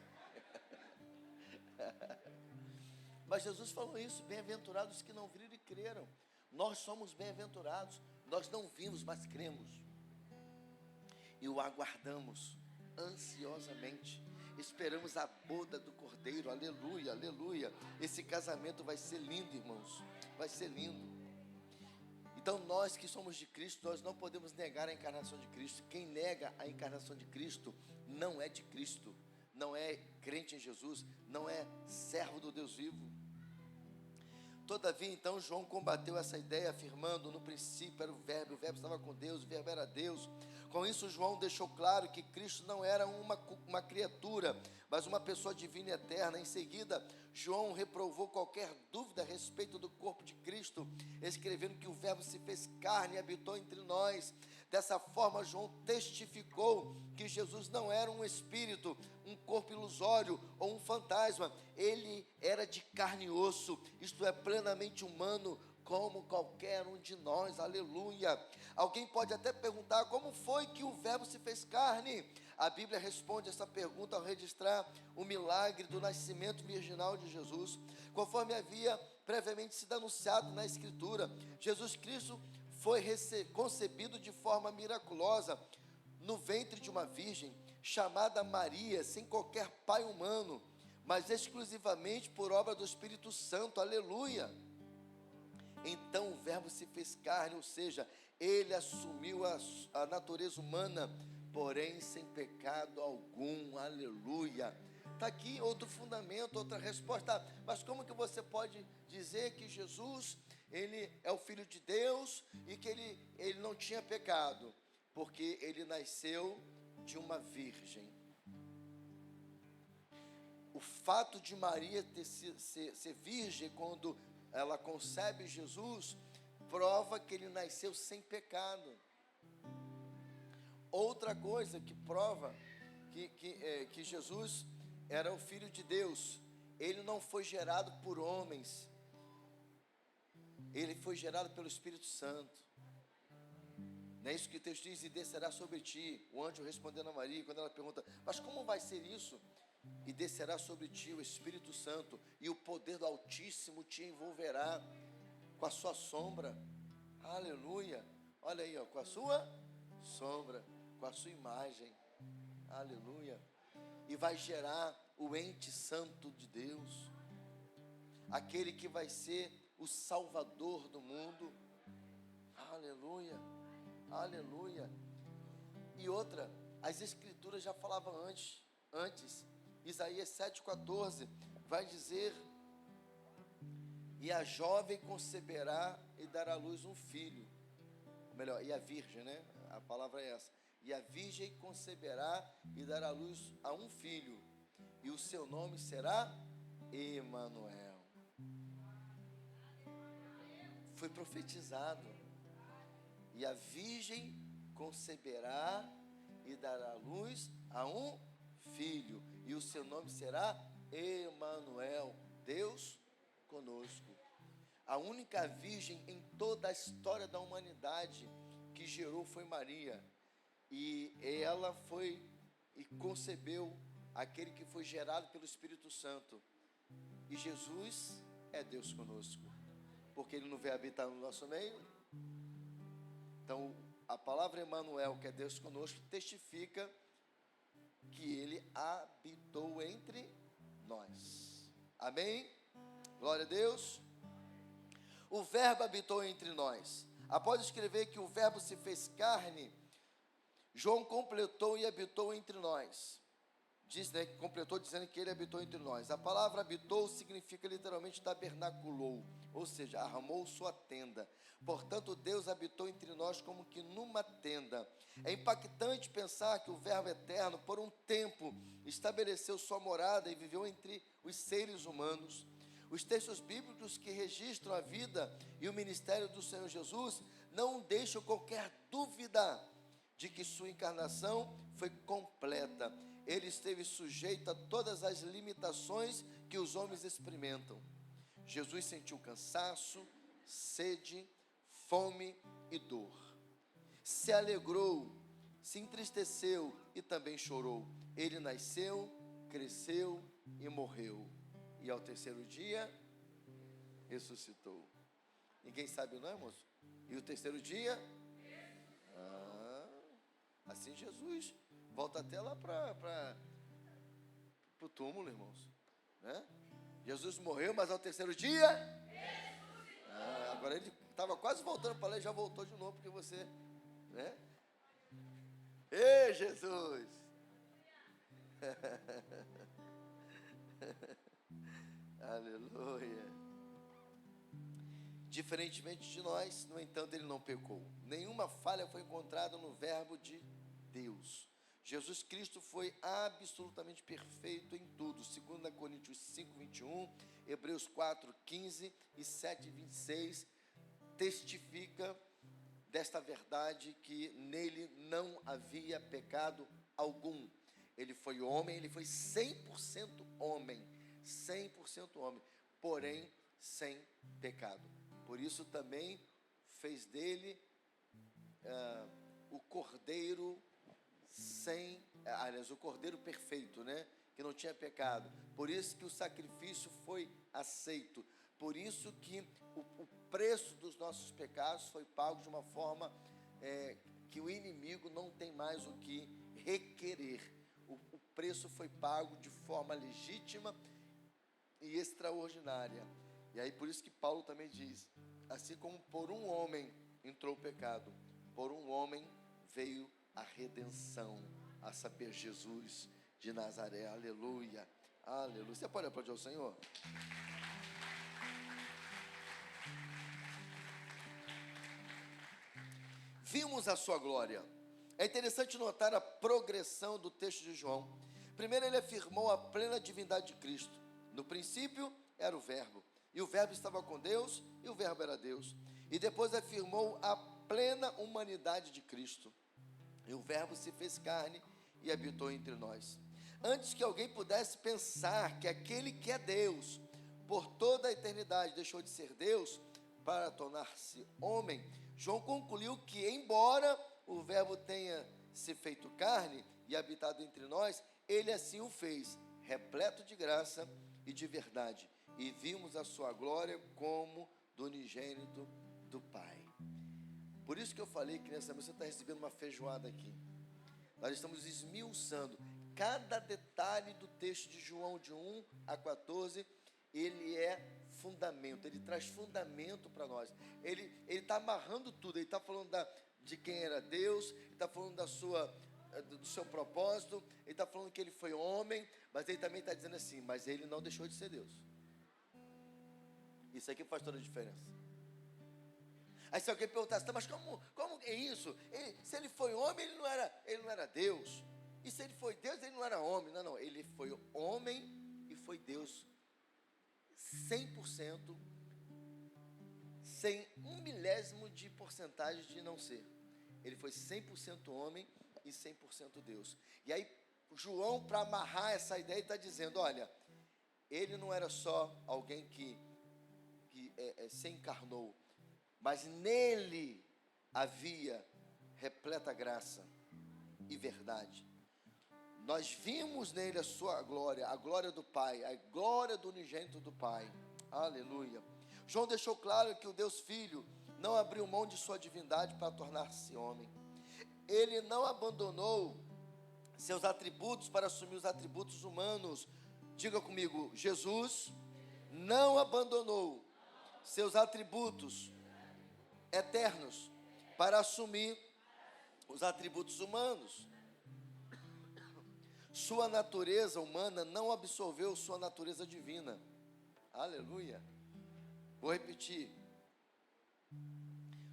Mas Jesus falou isso, bem-aventurados os que não viram e creram. Nós somos bem-aventurados, nós não vimos, mas cremos. E o aguardamos ansiosamente. Esperamos a boda do Cordeiro, aleluia, aleluia. Esse casamento vai ser lindo, irmãos, vai ser lindo. Então nós que somos de Cristo, nós não podemos negar a encarnação de Cristo. Quem nega a encarnação de Cristo não é de Cristo, não é crente em Jesus, não é servo do Deus vivo. Todavia, então, João combateu essa ideia, afirmando: no princípio era o verbo estava com Deus, o verbo era Deus. Com isso, João deixou claro que Cristo não era uma criatura, mas uma pessoa divina e eterna. Em seguida, João reprovou qualquer dúvida a respeito do corpo de Cristo, escrevendo que o verbo se fez carne e habitou entre nós. Dessa forma, João testificou que Jesus não era um espírito, um corpo ilusório ou um fantasma. Ele era de carne e osso, isto é, plenamente humano, como qualquer um de nós, aleluia. Alguém pode até perguntar: como foi que o verbo se fez carne? A Bíblia responde essa pergunta ao registrar o milagre do nascimento virginal de Jesus, conforme havia previamente sido anunciado na Escritura. Jesus Cristo foi concebido de forma miraculosa no ventre de uma virgem chamada Maria, sem qualquer pai humano, mas exclusivamente por obra do Espírito Santo, aleluia. Então o verbo se fez carne, ou seja, ele assumiu a natureza humana, porém sem pecado algum, aleluia. Está aqui outro fundamento, outra resposta. Mas como que você pode dizer que Jesus, ele é o Filho de Deus e que ele não tinha pecado? Porque ele nasceu de uma virgem. O fato de Maria ser virgem quando ela concebe Jesus, prova que ele nasceu sem pecado. Outra coisa que prova que Jesus era o Filho de Deus, ele não foi gerado por homens, ele foi gerado pelo Espírito Santo. Não é isso que o texto diz: e descerá sobre ti. O anjo respondendo a Maria, quando ela pergunta: mas como vai ser isso? E descerá sobre ti o Espírito Santo, e o poder do Altíssimo te envolverá com a sua sombra, aleluia. Olha aí, ó, com a sua sombra, com a sua imagem, aleluia. E vai gerar o ente santo de Deus, aquele que vai ser o Salvador do mundo, aleluia, aleluia. E outra, as Escrituras já falavam antes, Isaías 7,14 vai dizer: e a jovem conceberá e dará à luz um filho, ou melhor, e a virgem, né? A palavra é essa. E a virgem conceberá e dará à luz a um filho, e o seu nome será Emanuel. Foi profetizado. E a virgem conceberá e dará à luz a um filho, e o seu nome será Emanuel, Deus conosco. A única virgem em toda a história da humanidade que gerou foi Maria, e ela foi e concebeu aquele que foi gerado pelo Espírito Santo. E Jesus é Deus conosco, porque ele não veio habitar no nosso meio. Então a palavra Emanuel, que é Deus conosco, testifica que ele habitou entre nós. Amém? Glória a Deus. O verbo habitou entre nós. Após escrever que o verbo se fez carne, João completou: e habitou entre nós. diz, né, que completou dizendo que ele habitou entre nós. A palavra habitou significa literalmente tabernaculou, ou seja, armou sua tenda. Portanto, Deus habitou entre nós como que numa tenda. É impactante pensar que o Verbo eterno, por um tempo, estabeleceu sua morada e viveu entre os seres humanos. Os textos bíblicos que registram a vida e o ministério do Senhor Jesus não deixam qualquer dúvida de que sua encarnação foi completa. Ele esteve sujeito a todas as limitações que os homens experimentam. Jesus sentiu cansaço, sede, fome e dor. Se alegrou, se entristeceu e também chorou. Ele nasceu, cresceu e morreu. E ao terceiro dia, ressuscitou. Ninguém sabe não, moço? E o terceiro dia? Assim Jesus volta até lá para o túmulo, irmãos, né? Jesus morreu, mas ao terceiro dia, agora ele estava quase voltando para lá e já voltou de novo, porque você, né? Ei, Jesus! Aleluia! Diferentemente de nós, no entanto, ele não pecou. Nenhuma falha foi encontrada no verbo de Deus. Jesus Cristo foi absolutamente perfeito em tudo. 2 Coríntios 5, 21, Hebreus 4, 15 e 7, 26 testifica desta verdade que nele não havia pecado algum. Ele foi homem, ele foi 100% homem, 100% homem, porém sem pecado. Por isso também fez dele o cordeiro o cordeiro perfeito, né? Que não tinha pecado. Por isso que o sacrifício foi aceito. Por isso que o preço dos nossos pecados foi pago de uma forma que o inimigo não tem mais o que requerer. O preço foi pago de forma legítima e extraordinária. E aí por isso que Paulo também diz, assim como por um homem entrou o pecado, por um homem veio a redenção, a saber, Jesus de Nazaré. Aleluia, aleluia. Você pode aplaudir ao Senhor? Vimos a sua glória. É interessante notar a progressão do texto de João. Primeiro ele afirmou a plena divindade de Cristo. No princípio era o Verbo, e o Verbo estava com Deus, e o Verbo era Deus. E depois afirmou a plena humanidade de Cristo. E o Verbo se fez carne e habitou entre nós. Antes que alguém pudesse pensar que aquele que é Deus, por toda a eternidade, deixou de ser Deus para tornar-se homem, João concluiu que, embora o Verbo tenha se feito carne e habitado entre nós, ele assim o fez, repleto de graça e de verdade. E vimos a sua glória como do unigênito do Pai. Por isso que eu falei que nessa noite você está recebendo uma feijoada aqui. Nós estamos esmiuçando cada detalhe do texto de João de 1 a 14. Ele é fundamento, ele traz fundamento para nós. Ele está amarrando tudo. Ele está falando de quem era Deus, ele está falando do seu propósito, ele está falando que ele foi homem, mas ele também está dizendo assim, mas ele não deixou de ser Deus. Isso aqui faz toda a diferença. Aí se alguém perguntasse, mas como é isso? Se ele foi homem, ele não era Deus. E se ele foi Deus, ele não era homem. Não, ele foi homem e foi Deus 100%, sem um milésimo de porcentagem de não ser. Ele foi 100% homem e 100% Deus. E aí João, para amarrar essa ideia, está dizendo, olha, ele não era só alguém que se encarnou, mas nele havia repleta graça e verdade. Nós vimos nele a sua glória, a glória do Pai, a glória do unigênito do Pai. Aleluia. João deixou claro que o Deus Filho não abriu mão de sua divindade para tornar-se homem. Ele não abandonou seus atributos para assumir os atributos humanos. Diga comigo, Jesus não abandonou seus atributos eternos para assumir os atributos humanos. Sua natureza humana não absorveu sua natureza divina. Aleluia. Vou repetir.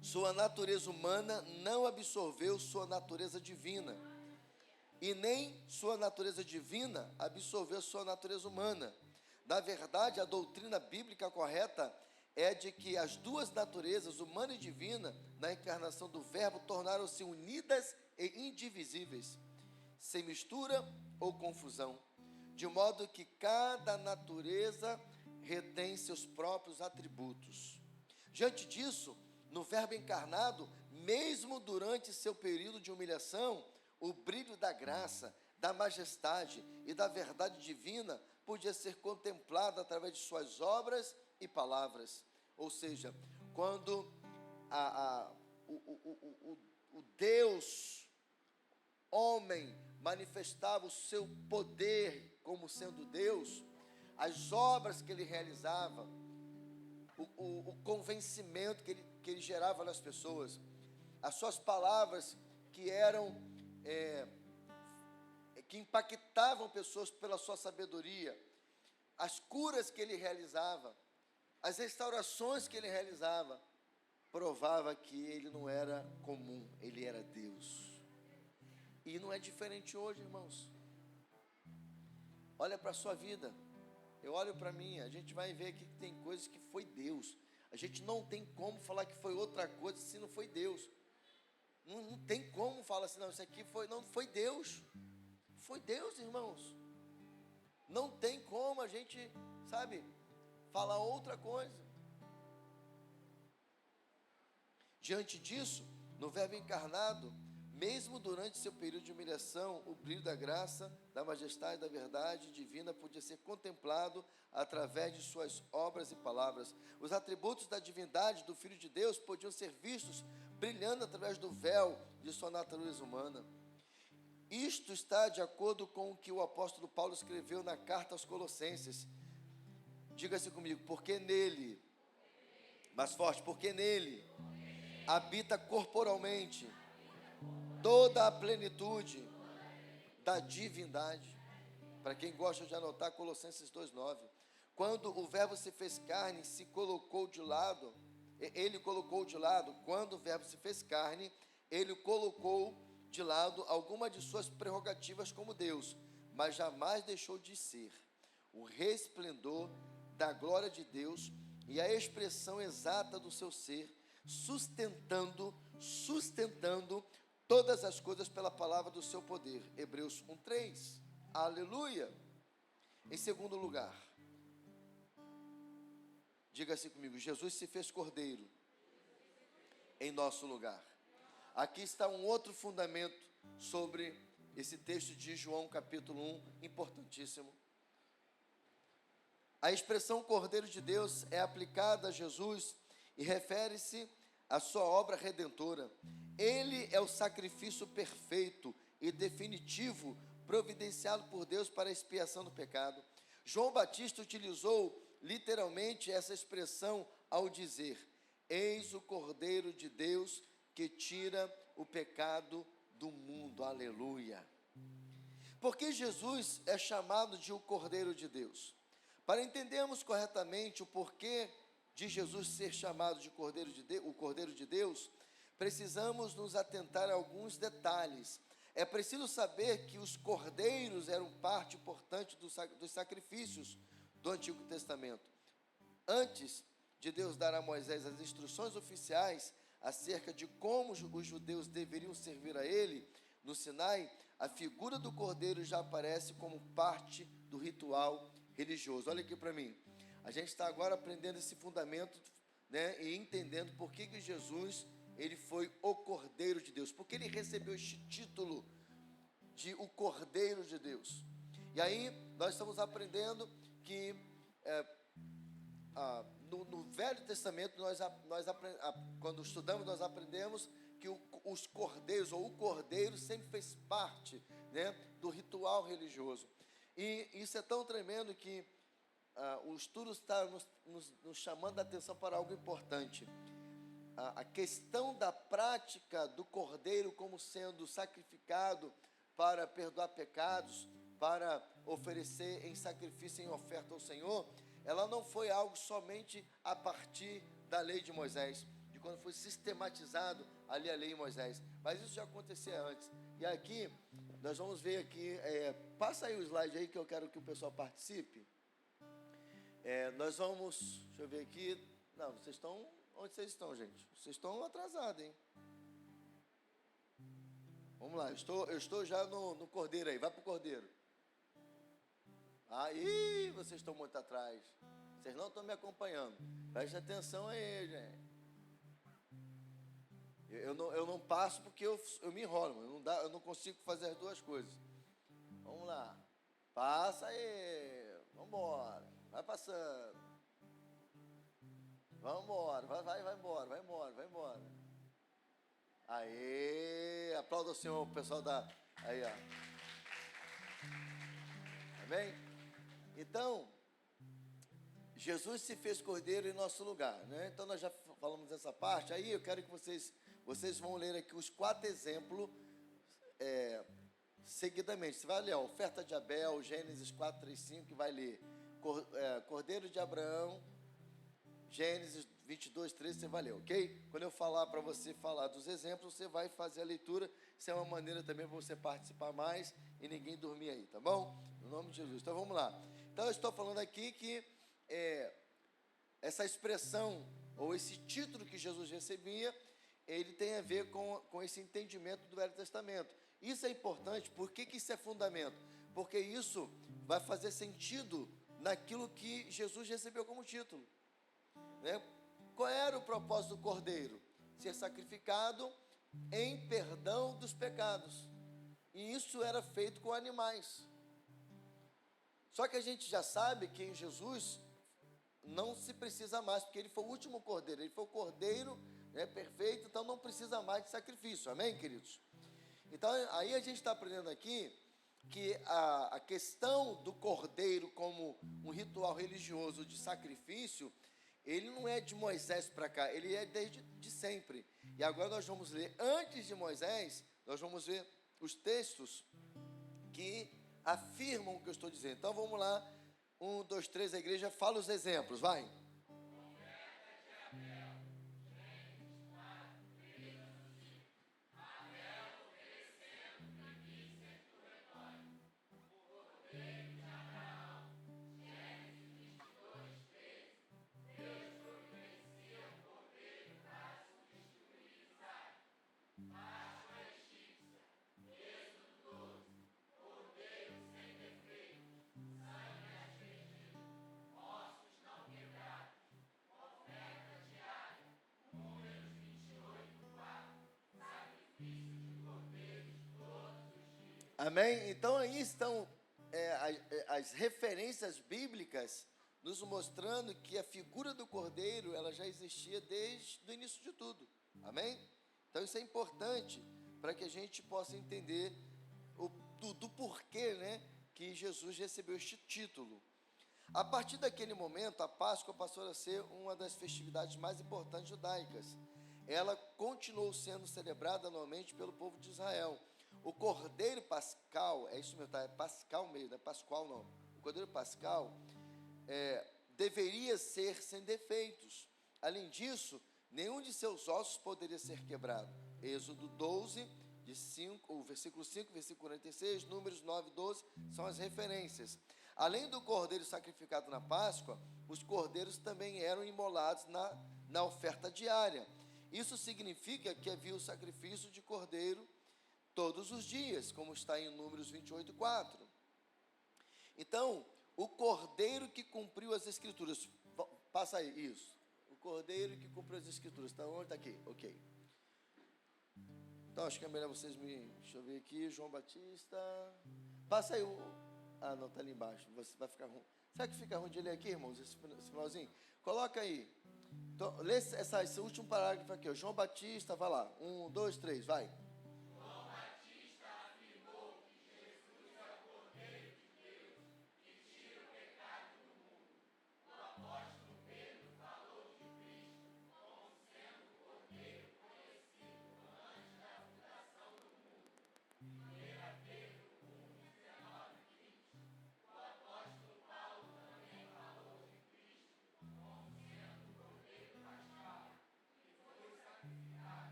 Sua natureza humana não absorveu sua natureza divina. E nem sua natureza divina absorveu sua natureza humana. Na verdade, a doutrina bíblica correta é de que as duas naturezas, humana e divina, na encarnação do Verbo, tornaram-se unidas e indivisíveis, sem mistura ou confusão, de modo que cada natureza retém seus próprios atributos. Diante disso, no Verbo encarnado, mesmo durante seu período de humilhação, o brilho da graça, da majestade e da verdade divina podia ser contemplado através de suas obras e palavras. Ou seja, quando o Deus homem manifestava o seu poder como sendo Deus, as obras que ele realizava, o convencimento que ele gerava nas pessoas, as suas palavras que eram que impactavam pessoas pela sua sabedoria, as curas que ele realizava, as restaurações que ele realizava, provava que ele não era comum, ele era Deus. E não é diferente hoje, irmãos. Olha para a sua vida, eu olho para a minha, a gente vai ver aqui que tem coisas que foi Deus. A gente não tem como falar que foi outra coisa se não foi Deus. Não tem como falar assim, não, isso aqui foi, não, foi Deus. Foi Deus, irmãos. Não tem como a gente, sabe, falar outra coisa. Diante disso, no Verbo encarnado, mesmo durante seu período de humilhação, o brilho da graça, da majestade, da verdade divina podia ser contemplado através de suas obras e palavras. Os atributos da divindade do Filho de Deus podiam ser vistos brilhando através do véu de sua natureza humana. Isto está de acordo com o que o apóstolo Paulo escreveu na carta aos Colossenses. Diga-se comigo, porque nele, mais forte, porque nele habita corporalmente toda a plenitude da divindade. Para quem gosta de anotar, Colossenses 2,9. Quando o Verbo se fez carne, se colocou de lado, ele colocou de lado, quando o Verbo se fez carne, ele colocou de lado alguma de suas prerrogativas como Deus, mas jamais deixou de ser o resplendor da glória de Deus e a expressão exata do seu ser, sustentando todas as coisas pela palavra do seu poder. Hebreus 1:3. Aleluia. Em segundo lugar, diga assim comigo, Jesus se fez cordeiro em nosso lugar. Aqui está um outro fundamento sobre esse texto de João capítulo 1, importantíssimo. A expressão Cordeiro de Deus é aplicada a Jesus e refere-se à sua obra redentora. Ele é o sacrifício perfeito e definitivo providenciado por Deus para a expiação do pecado. João Batista utilizou literalmente essa expressão ao dizer: eis o Cordeiro de Deus que tira o pecado do mundo. Aleluia. Por que Jesus é chamado de o Cordeiro de Deus? Para entendermos corretamente o porquê de Jesus ser chamado de o Cordeiro de Deus, precisamos nos atentar a alguns detalhes. É preciso saber que os cordeiros eram parte importante dos sacrifícios do Antigo Testamento. Antes de Deus dar a Moisés as instruções oficiais acerca de como os judeus deveriam servir a ele, no Sinai, a figura do cordeiro já aparece como parte do ritual religioso. Olha aqui para mim, a gente está agora aprendendo esse fundamento, né, e entendendo por que Jesus, ele foi o Cordeiro de Deus, porque ele recebeu este título de o Cordeiro de Deus. E aí, nós estamos aprendendo que no Velho Testamento, quando estudamos, nós aprendemos que os cordeiros, ou o cordeiro, sempre fez parte, né, do ritual religioso. E isso é tão tremendo que o estudo está nos chamando a atenção para algo importante. A questão da prática do cordeiro como sendo sacrificado para perdoar pecados, para oferecer em sacrifício, em oferta ao Senhor, ela não foi algo somente a partir da lei de Moisés, de quando foi sistematizado ali a lei de Moisés, mas isso já acontecia antes. E aqui, nós vamos ver aqui, passa aí o slide aí que eu quero que o pessoal participe. Nós vamos, deixa eu ver aqui, não, vocês estão, onde vocês estão, gente? Vocês estão atrasados, hein? Vamos lá, eu estou já no cordeiro aí, vai para o cordeiro. Aí, vocês estão muito atrás. Vocês não estão me acompanhando. Preste atenção aí, gente. Eu não passo porque eu me enrolo. Eu não consigo fazer as duas coisas. Vamos lá. Passa aí. Vamos embora. Vai passando. Vamos embora. Vai embora. Vai embora. Vai embora. Aí. Aplauda o Senhor, o pessoal da... Aí, ó. Amém? Então, Jesus se fez cordeiro em nosso lugar, né? Então nós já falamos dessa parte. Aí eu quero que vocês vão ler aqui os 4 exemplos seguidamente. Você vai ler a oferta de Abel, Gênesis 4, 3, 5, e vai ler Cordeiro de Abraão, Gênesis 22, 13, você vai ler, ok? Quando eu falar para você falar dos exemplos, você vai fazer a leitura. Isso é uma maneira também para você participar mais e ninguém dormir aí, tá bom? No nome de Jesus. Então vamos lá. Então eu estou falando aqui que essa expressão, ou esse título que Jesus recebia, ele tem a ver com esse entendimento do Velho Testamento. Isso é importante. Por que isso é fundamento? Porque isso vai fazer sentido naquilo que Jesus recebeu como título, né? Qual era o propósito do cordeiro? Ser sacrificado em perdão dos pecados. E isso era feito com animais. Só que a gente já sabe que em Jesus não se precisa mais, porque ele foi o último cordeiro, ele foi o cordeiro, né, perfeito, então não precisa mais de sacrifício, amém, queridos? Então aí a gente está aprendendo aqui que a questão do cordeiro como um ritual religioso de sacrifício, ele não é de Moisés para cá, ele é desde de sempre. E agora nós vamos ler, antes de Moisés, nós vamos ver os textos que afirmam o que eu estou dizendo. Então vamos lá, 1, 2, 3, a igreja fala os exemplos, vai. Amém? Então aí estão as referências bíblicas nos mostrando que a figura do cordeiro, ela já existia desde o início de tudo. Amém? Então isso é importante para que a gente possa entender do porquê, né, que Jesus recebeu este título. A partir daquele momento, a Páscoa passou a ser uma das festividades mais importantes judaicas. Ela continuou sendo celebrada anualmente pelo povo de Israel. O Cordeiro Pascal, é isso mesmo, tá? É Pascal mesmo, não é Pascoal não. O Cordeiro Pascal deveria ser sem defeitos. Além disso, nenhum de seus ossos poderia ser quebrado. Êxodo 12, o versículo 5, versículo 46, Números 9, 12, são as referências. Além do cordeiro sacrificado na Páscoa, os cordeiros também eram imolados na oferta diária. Isso significa que havia o sacrifício de cordeiro todos os dias, como está em Números 28, 4. Então, o cordeiro que cumpriu as escrituras, passa aí, isso. O cordeiro que cumpriu as escrituras, está onde? Está aqui, ok. Então, acho que é melhor vocês deixa eu ver aqui, João Batista, passa aí não, está ali embaixo, você vai ficar ruim. Será que fica ruim de ler aqui, irmãos, esse finalzinho? Coloca aí. Então, lê esse último parágrafo aqui, ó. João Batista, vai lá, 1, 2, 3, vai.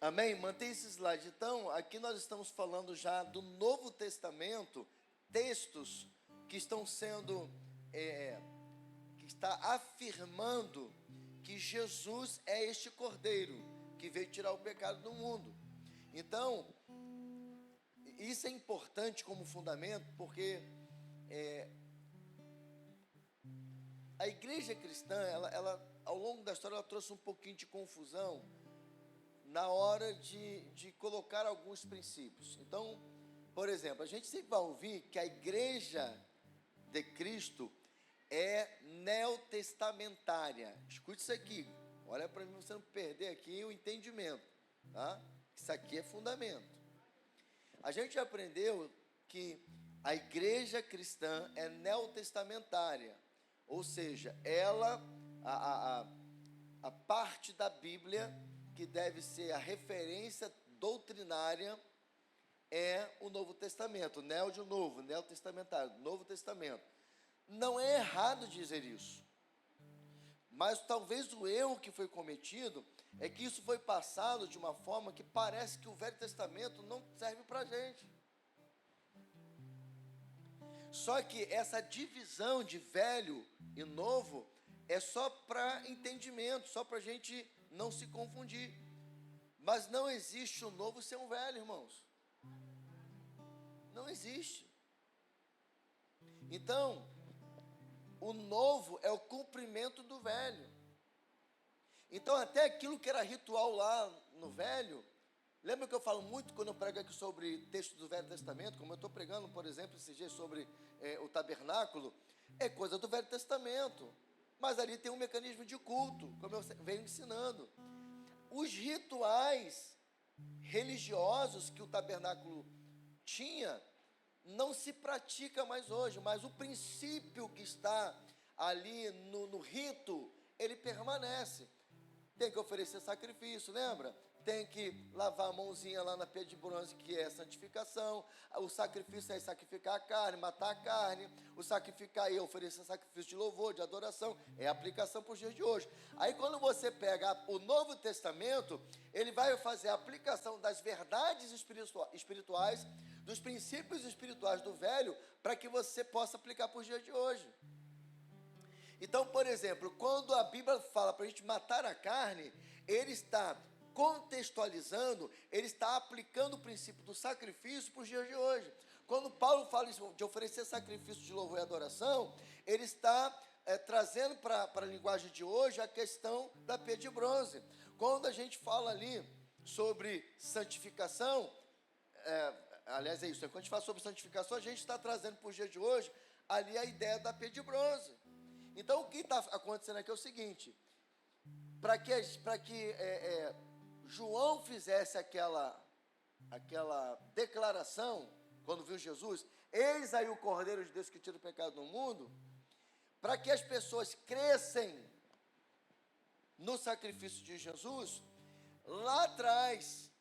Amém? Mantém esse slide. Então, aqui nós estamos falando já do Novo Testamento, textos que estão sendo, que está afirmando que Jesus é este Cordeiro que veio tirar o pecado do mundo. Então, isso é importante como fundamento, porque a igreja cristã, ela, ao longo da história, ela trouxe um pouquinho de confusão na hora de colocar alguns princípios. Então, por exemplo, a gente sempre vai ouvir que a igreja de Cristo é neotestamentária. Escute isso aqui, olha para mim, você não perder aqui o entendimento, tá? Isso aqui é fundamento. A gente aprendeu que a igreja cristã é neotestamentária, ou seja, ela, a parte da Bíblia que deve ser a referência doutrinária é o Novo Testamento, neo de novo, neotestamentário, Novo Testamento. Não é errado dizer isso, mas talvez o erro que foi cometido é que isso foi passado de uma forma que parece que o Velho Testamento não serve para a gente. Só que essa divisão de velho e novo é só para entendimento, só para a gente não se confundir. Mas não existe o novo sem o velho, irmãos. Não existe. Então, o novo é o cumprimento do velho. Então, até aquilo que era ritual lá no velho, lembra que eu falo muito quando eu prego aqui sobre textos do Velho Testamento, como eu estou pregando, por exemplo, esses dias sobre o tabernáculo, é coisa do Velho Testamento, mas ali tem um mecanismo de culto, como eu venho ensinando. Os rituais religiosos que o tabernáculo tinha, não se pratica mais hoje, mas o princípio que está ali no rito, ele permanece. Tem que oferecer sacrifício, lembra? Tem que lavar a mãozinha lá na pia de bronze, que é santificação. O sacrifício é sacrificar a carne, matar a carne. O sacrificar e oferecer sacrifício de louvor, de adoração, é a aplicação para os dias de hoje. Aí quando você pega o Novo Testamento, ele vai fazer a aplicação das verdades espirituais, dos princípios espirituais do velho, para que você possa aplicar para os dias de hoje. Então, por exemplo, quando a Bíblia fala para a gente matar a carne, ele está contextualizando, ele está aplicando o princípio do sacrifício para os dias de hoje. Quando Paulo fala de oferecer sacrifício de louvor e adoração, ele está trazendo para a linguagem de hoje a questão da pia de bronze. Quando a gente fala ali sobre santificação, aliás é isso, quando a gente fala sobre santificação, a gente está trazendo para os dias de hoje ali a ideia da pia de bronze. Então o que está acontecendo aqui é o seguinte: para que João fizesse aquela declaração, quando viu Jesus, eis aí o Cordeiro de Deus que tira o pecado do mundo, para que as pessoas crescem no sacrifício de Jesus, lá atrás,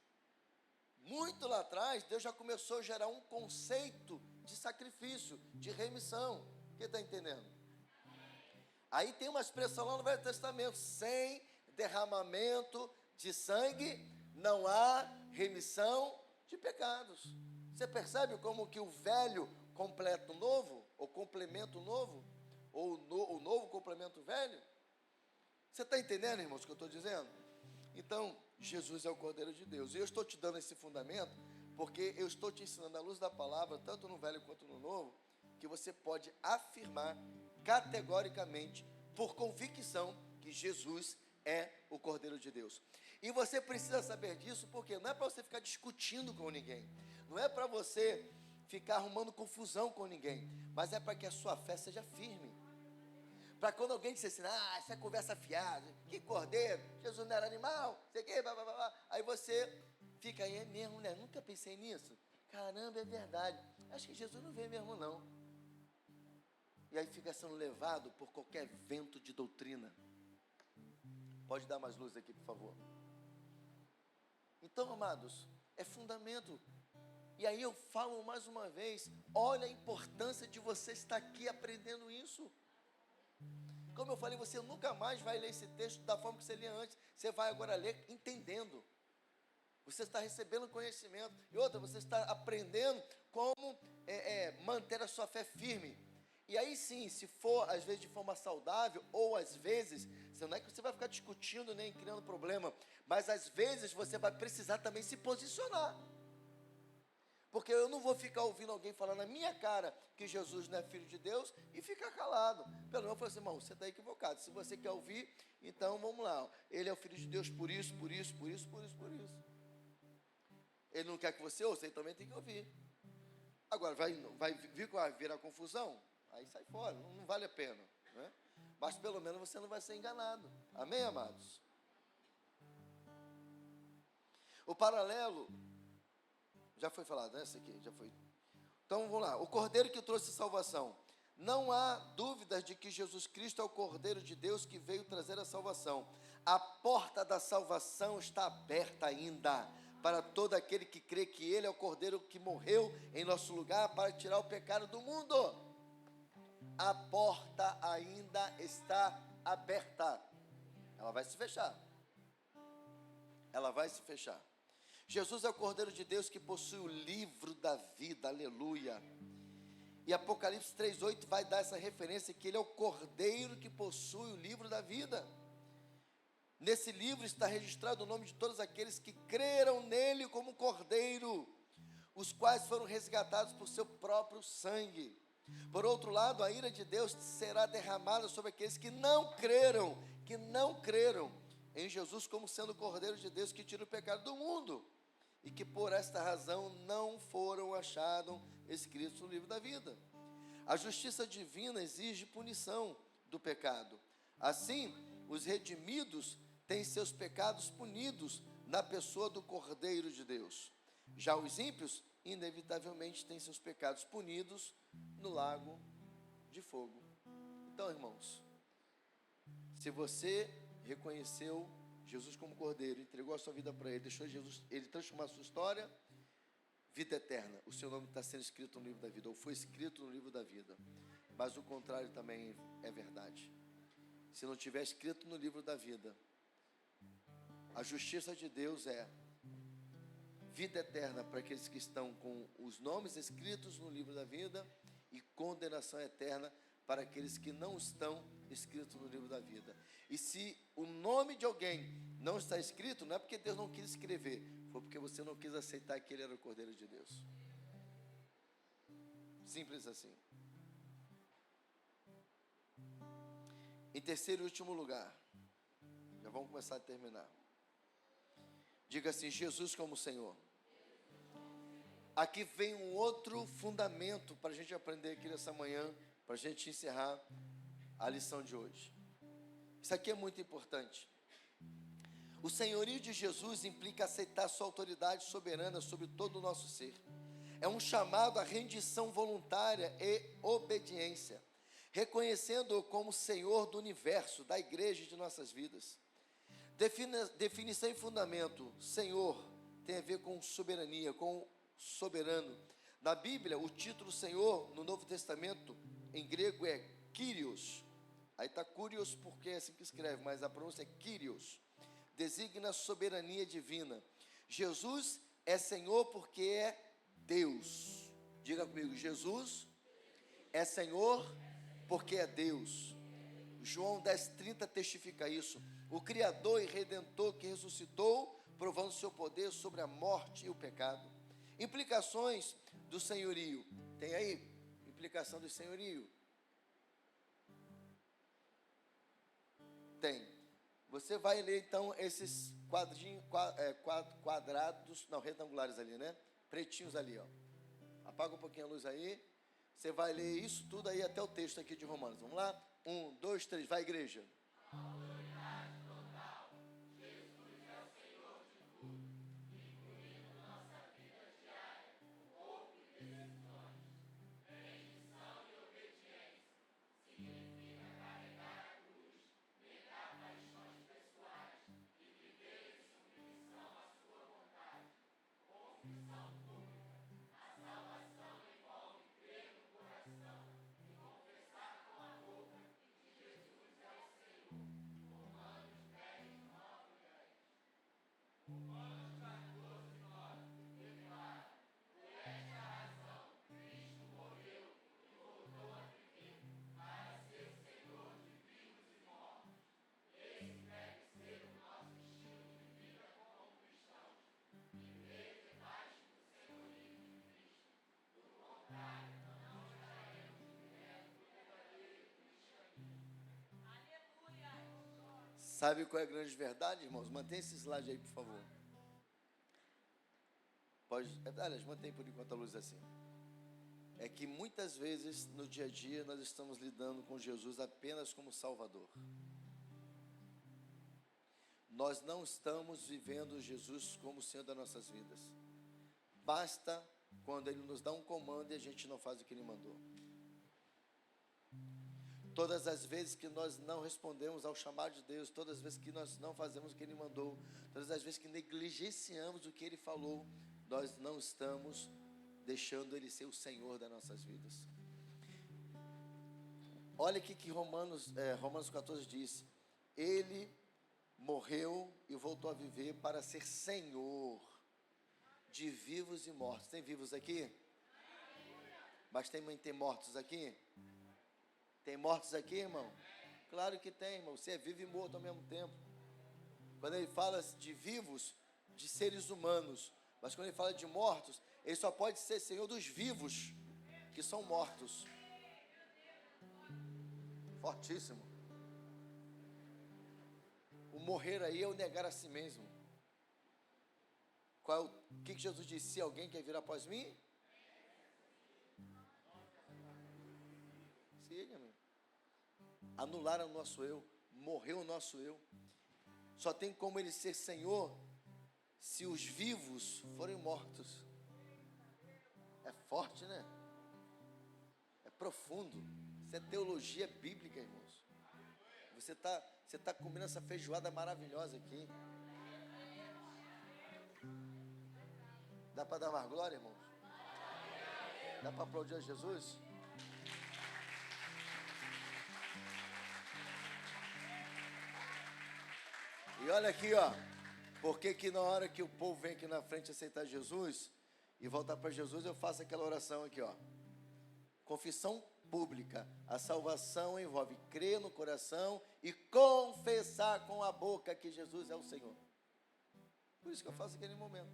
muito lá atrás, Deus já começou a gerar um conceito de sacrifício, de remissão. Quem está entendendo? Aí tem uma expressão lá no Velho Testamento: sem derramamento de sangue não há remissão de pecados. Você percebe como que o velho completa o novo, ou complementa o novo, ou o novo complementa o velho? Você está entendendo, irmãos, o que eu estou dizendo? Então, Jesus é o Cordeiro de Deus, e eu estou te dando esse fundamento, porque eu estou te ensinando à luz da palavra, tanto no velho quanto no novo, que você pode afirmar categoricamente, por convicção, que Jesus é o Cordeiro de Deus. E você precisa saber disso, porque não é para você ficar discutindo com ninguém, não é para você ficar arrumando confusão com ninguém, mas é para que a sua fé seja firme. Para quando alguém disser assim: essa é conversa fiada, que cordeiro, Jesus não era animal, sei que, blá, blá, blá. Aí você fica aí, é mesmo, né? Nunca pensei nisso. Caramba, é verdade. Acho que Jesus não veio mesmo, não. E aí fica sendo levado por qualquer vento de doutrina. Pode dar mais luz aqui, por favor. Então, amados, é fundamento. E aí eu falo mais uma vez, olha a importância de você estar aqui aprendendo isso. Como eu falei, você nunca mais vai ler esse texto da forma que você lia antes. Você vai agora ler entendendo. Você está recebendo conhecimento. E outra, você está aprendendo como manter a sua fé firme. E aí sim, se for às vezes de forma saudável, ou às vezes, não é que você vai ficar discutindo nem criando problema, mas às vezes você vai precisar também se posicionar. Porque eu não vou ficar ouvindo alguém falar na minha cara que Jesus não é filho de Deus e ficar calado. Pelo menos eu falo assim, irmão, você está equivocado. Se você quer ouvir, então vamos lá. Ele é o filho de Deus por isso, por isso, por isso, por isso, por isso. Ele não quer que você ouça, ele também tem que ouvir. Agora, vai virar confusão? Aí sai fora, não vale a pena, né? Mas pelo menos você não vai ser enganado. Amém, amados? O paralelo, já foi falado, né? Esse aqui, já foi. Então, vamos lá. O Cordeiro que trouxe salvação. Não há dúvidas de que Jesus Cristo é o Cordeiro de Deus que veio trazer a salvação. A porta da salvação está aberta ainda para todo aquele que crê que Ele é o Cordeiro que morreu em nosso lugar para tirar o pecado do mundo. A porta ainda está aberta. Ela vai se fechar. Ela vai se fechar. Jesus é o Cordeiro de Deus que possui o livro da vida, aleluia. E Apocalipse 3,8 vai dar essa referência que Ele é o Cordeiro que possui o livro da vida. Nesse livro está registrado o nome de todos aqueles que creram nele como Cordeiro, os quais foram resgatados por seu próprio sangue. Por outro lado, a ira de Deus será derramada sobre aqueles que não creram em Jesus como sendo o Cordeiro de Deus que tira o pecado do mundo, e que por esta razão não foram achados escritos no livro da vida. A justiça divina exige punição do pecado. Assim, os redimidos têm seus pecados punidos na pessoa do Cordeiro de Deus. Já os ímpios, inevitavelmente, têm seus pecados punidos no lago de fogo. Então, irmãos, se você reconheceu Jesus como Cordeiro, entregou a sua vida para Ele, deixou Jesus, Ele transformar a sua história, vida eterna, o seu nome está sendo escrito no livro da vida, ou foi escrito no livro da vida. Mas o contrário também é verdade. Se não tiver escrito no livro da vida, a justiça de Deus é vida eterna para aqueles que estão com os nomes escritos no livro da vida, e condenação eterna para aqueles que não estão escritos no livro da vida. E se o nome de alguém não está escrito, não é porque Deus não quis escrever, foi porque você não quis aceitar que Ele era o Cordeiro de Deus. Simples assim. Em terceiro e último lugar, já vamos começar a terminar. Diga assim: Jesus como Senhor. Aqui vem um outro fundamento para a gente aprender aqui nessa manhã, para a gente encerrar a lição de hoje. Isso aqui é muito importante. O senhorio de Jesus implica aceitar sua autoridade soberana sobre todo o nosso ser. É um chamado à rendição voluntária e obediência, reconhecendo-o como Senhor do universo, da igreja e de nossas vidas. Definição e fundamento: Senhor tem a ver com soberania, com soberano. Na Bíblia, o título Senhor, no Novo Testamento, em grego é Kyrios. Aí está Kyrios porque é assim que escreve, mas a pronúncia é Kyrios. Designa soberania divina. Jesus é Senhor porque é Deus. Diga comigo: Jesus é Senhor porque é Deus. João 10,30 testifica isso. O Criador e Redentor que ressuscitou, provando seu poder sobre a morte e o pecado. Implicações do senhorio. Tem aí? Implicação do senhorio. Tem. Você vai ler então esses quadrados, não, retangulares ali, né? Pretinhos ali, ó. Apaga um pouquinho a luz aí. Você vai ler isso tudo aí até o texto aqui de Romanos. Vamos lá? 1, 2, 3, vai, igreja. Sabe qual é a grande verdade, irmãos? Mantenha esse slide aí, por favor. Pode, aliás, mantém por enquanto a luz assim. É que muitas vezes no dia a dia nós estamos lidando com Jesus apenas como Salvador. Nós não estamos vivendo Jesus como Senhor das nossas vidas. Basta quando Ele nos dá um comando e a gente não faz o que Ele mandou. Todas as vezes que nós não respondemos ao chamado de Deus, todas as vezes que nós não fazemos o que Ele mandou, todas as vezes que negligenciamos o que Ele falou, nós não estamos deixando Ele ser o Senhor das nossas vidas. Olha aqui que Romanos 14 diz: Ele morreu e voltou a viver para ser Senhor de vivos e mortos. Tem vivos aqui? Mas tem mortos aqui? Tem mortos aqui, irmão? Claro que tem, irmão. Você é vivo e morto ao mesmo tempo. Quando ele fala de vivos, de seres humanos, mas quando ele fala de mortos, ele só pode ser Senhor dos vivos, que são mortos. Fortíssimo. O morrer aí é o negar a si mesmo. O que Jesus disse? Se alguém quer vir após mim, siga-me. Anularam o nosso eu, morreu o nosso eu. Só tem como Ele ser Senhor se os vivos forem mortos. É forte, né? É profundo. Isso é teologia bíblica, irmãos. Você está comendo essa feijoada maravilhosa aqui. Dá para dar mais glória, irmãos? Dá para aplaudir a Jesus? E olha aqui, ó. Porque que na hora que o povo vem aqui na frente aceitar Jesus e voltar para Jesus, eu faço aquela oração aqui, ó. Confissão pública. A salvação envolve crer no coração e confessar com a boca que Jesus é o Senhor. Por isso que eu faço aquele momento.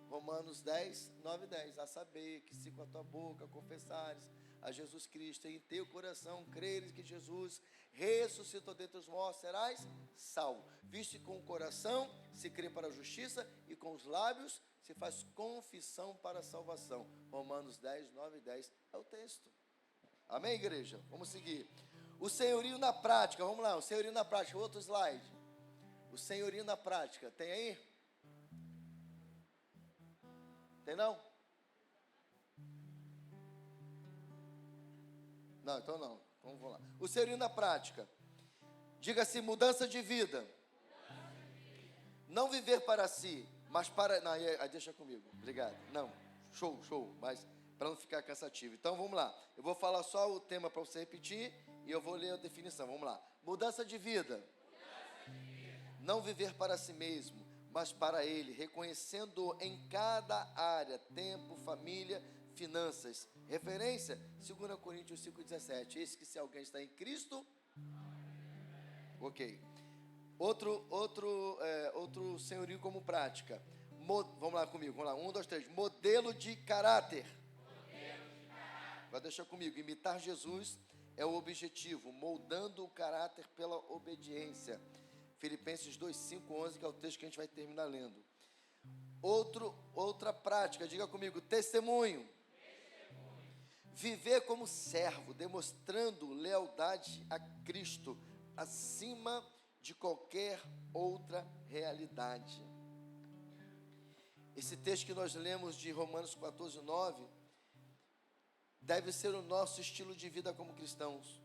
Romanos 10, 9 e 10. A saber que se com a tua boca confessares a Jesus Cristo e em teu coração creres que Jesus ressuscitou dentre os mortos, serás salvo. Visto que com o coração se crê para a justiça e com os lábios se faz confissão para a salvação. Romanos 10, 9 e 10 é o texto. Amém, igreja? Vamos seguir. O senhorio na prática, vamos lá, o senhorio na prática, outro slide. O senhorio na prática, tem aí? Tem não? Não, então não. Então vamos lá. O senhorio na prática. Diga assim, mudança de vida. Não viver para si, mas para... Não, deixa comigo. Obrigado. Não, show. Mas para não ficar cansativo. Então vamos lá. Eu vou falar só o tema para você repetir e eu vou ler a definição. Vamos lá. Mudança de vida. Não viver para si mesmo, mas para Ele, reconhecendo em cada área, tempo, família, finanças. Referência, 2 Coríntios 5,17. Eis que se alguém está em Cristo... Ok. Outro senhorio como prática. Vamos lá comigo, vamos lá. 1, 2, 3. Modelo de caráter. Vai deixar comigo. Imitar Jesus é o objetivo, moldando o caráter pela obediência. Filipenses 2, 5, 11, que é o texto que a gente vai terminar lendo. Outra prática, diga comigo, testemunho. Viver como servo, demonstrando lealdade a Cristo, acima de qualquer outra realidade. Esse texto que nós lemos de Romanos 14, 9, deve ser o nosso estilo de vida como cristãos.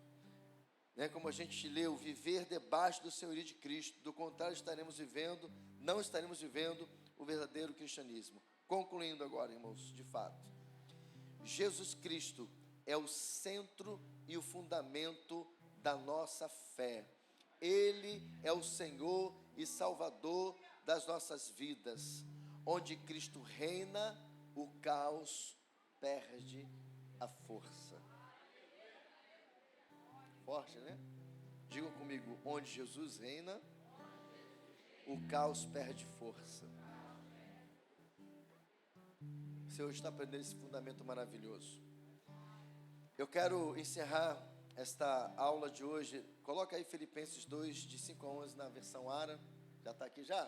Como a gente leu, viver debaixo do senhorio de Cristo, do contrário não estaremos vivendo o verdadeiro cristianismo. Concluindo agora, irmãos, de fato, Jesus Cristo é o centro e o fundamento da nossa fé. Ele é o Senhor e Salvador das nossas vidas. Onde Cristo reina, o caos perde a força. Forte, né? Digam comigo, onde Jesus reina, o caos perde força. Você hoje está aprendendo esse fundamento maravilhoso. Eu quero encerrar esta aula de hoje. Coloca aí Filipenses 2, de 5 a 11 na versão ARA. Já está aqui já?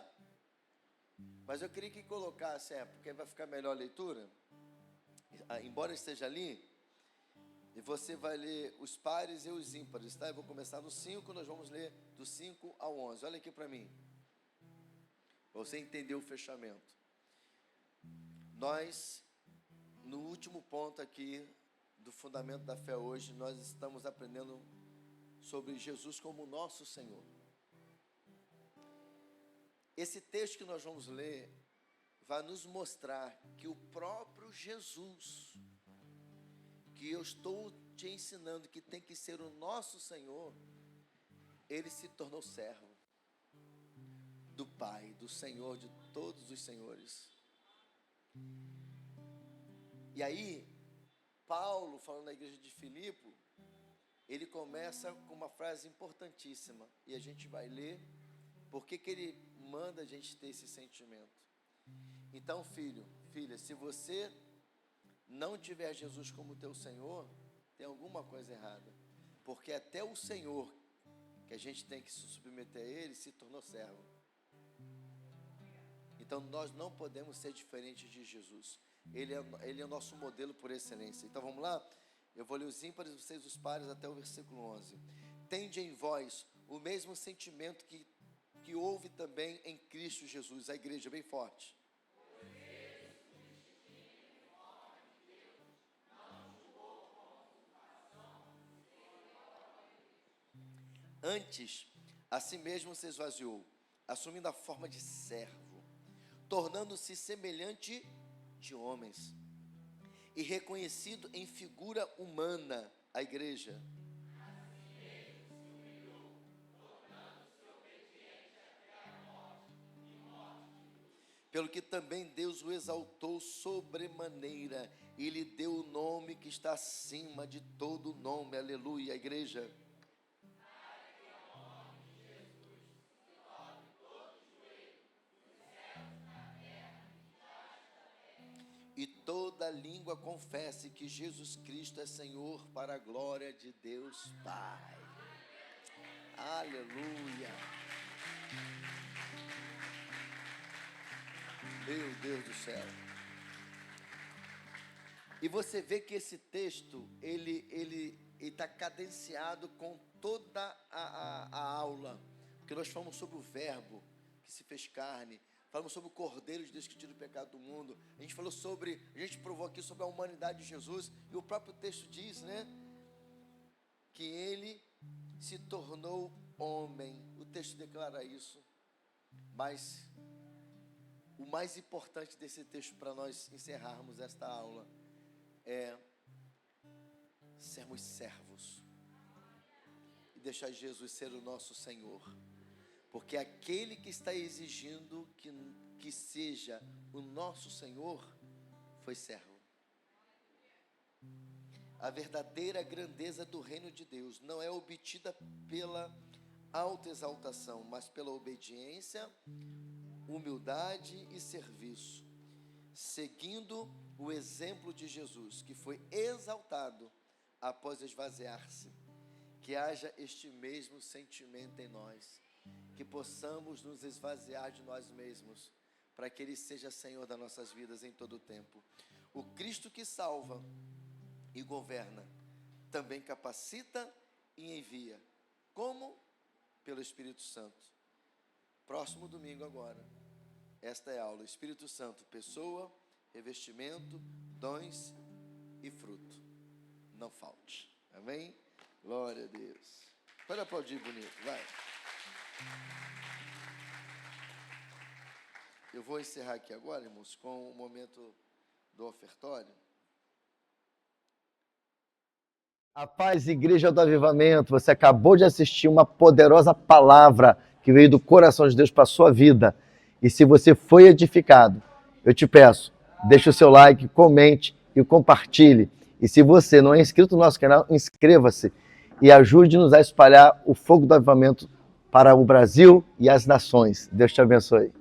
Mas eu queria que colocasse, porque vai ficar melhor a leitura. Embora esteja ali, e você vai ler os pares e os ímpares, tá? Eu vou começar no 5, nós vamos ler do 5 ao 11. Olha aqui para mim, para você entender o fechamento. Nós, no último ponto aqui do fundamento da fé hoje, nós estamos aprendendo sobre Jesus como nosso Senhor. Esse texto que nós vamos ler vai nos mostrar que o próprio Jesus, que eu estou te ensinando que tem que ser o nosso Senhor, ele se tornou servo do Pai, do Senhor de todos os senhores. E aí, Paulo, falando na igreja de Filipe, ele começa com uma frase importantíssima, e a gente vai ler porque que ele manda a gente ter esse sentimento. Então, filho, filha, se você não tiver Jesus como teu Senhor, tem alguma coisa errada. Porque até o Senhor, que a gente tem que se submeter a Ele, se tornou servo. Então nós não podemos ser diferentes de Jesus. Ele é o nosso modelo por excelência. Então vamos lá? Eu vou ler os ímpares, vocês os pares até o versículo 11. Tende em vós o mesmo sentimento que houve também em Cristo Jesus. A igreja bem forte. Antes, a si mesmo se esvaziou, assumindo a forma de servo, tornando-se semelhante de homens, e reconhecido em figura humana, a igreja. Pelo que também Deus o exaltou sobremaneira, e lhe deu o nome que está acima de todo nome, aleluia, a igreja. E toda língua confesse que Jesus Cristo é Senhor, para a glória de Deus Pai. Aleluia. Meu Deus do céu. E você vê que esse texto, ele está cadenciado com toda a aula. Porque nós falamos sobre o verbo que se fez carne. Falamos sobre o Cordeiro de Deus que tira o pecado do mundo. A gente provou aqui sobre a humanidade de Jesus. E o próprio texto diz, né? Que ele se tornou homem. O texto declara isso. Mas o mais importante desse texto para nós encerrarmos esta aula é sermos servos. E deixar Jesus ser o nosso Senhor. Porque aquele que está exigindo que seja o nosso Senhor, foi servo. A verdadeira grandeza do reino de Deus não é obtida pela autoexaltação, mas pela obediência, humildade e serviço, seguindo o exemplo de Jesus, que foi exaltado após esvaziar-se. Que haja este mesmo sentimento em nós. Que possamos nos esvaziar de nós mesmos, para que Ele seja Senhor das nossas vidas em todo o tempo. O Cristo que salva e governa, também capacita e envia. Como? Pelo Espírito Santo. Próximo domingo agora, esta é a aula. Espírito Santo, pessoa, revestimento, dons e fruto. Não falte. Amém? Glória a Deus. Pode aplaudir bonito, vai. Eu vou encerrar aqui agora, irmãos, com o momento do ofertório. A paz, Igreja do Avivamento, você acabou de assistir uma poderosa palavra que veio do coração de Deus para a sua vida. E se você foi edificado, eu te peço, deixe o seu like, comente e compartilhe. E se você não é inscrito no nosso canal, inscreva-se e ajude-nos a espalhar o fogo do avivamento para o Brasil e as nações. Deus te abençoe.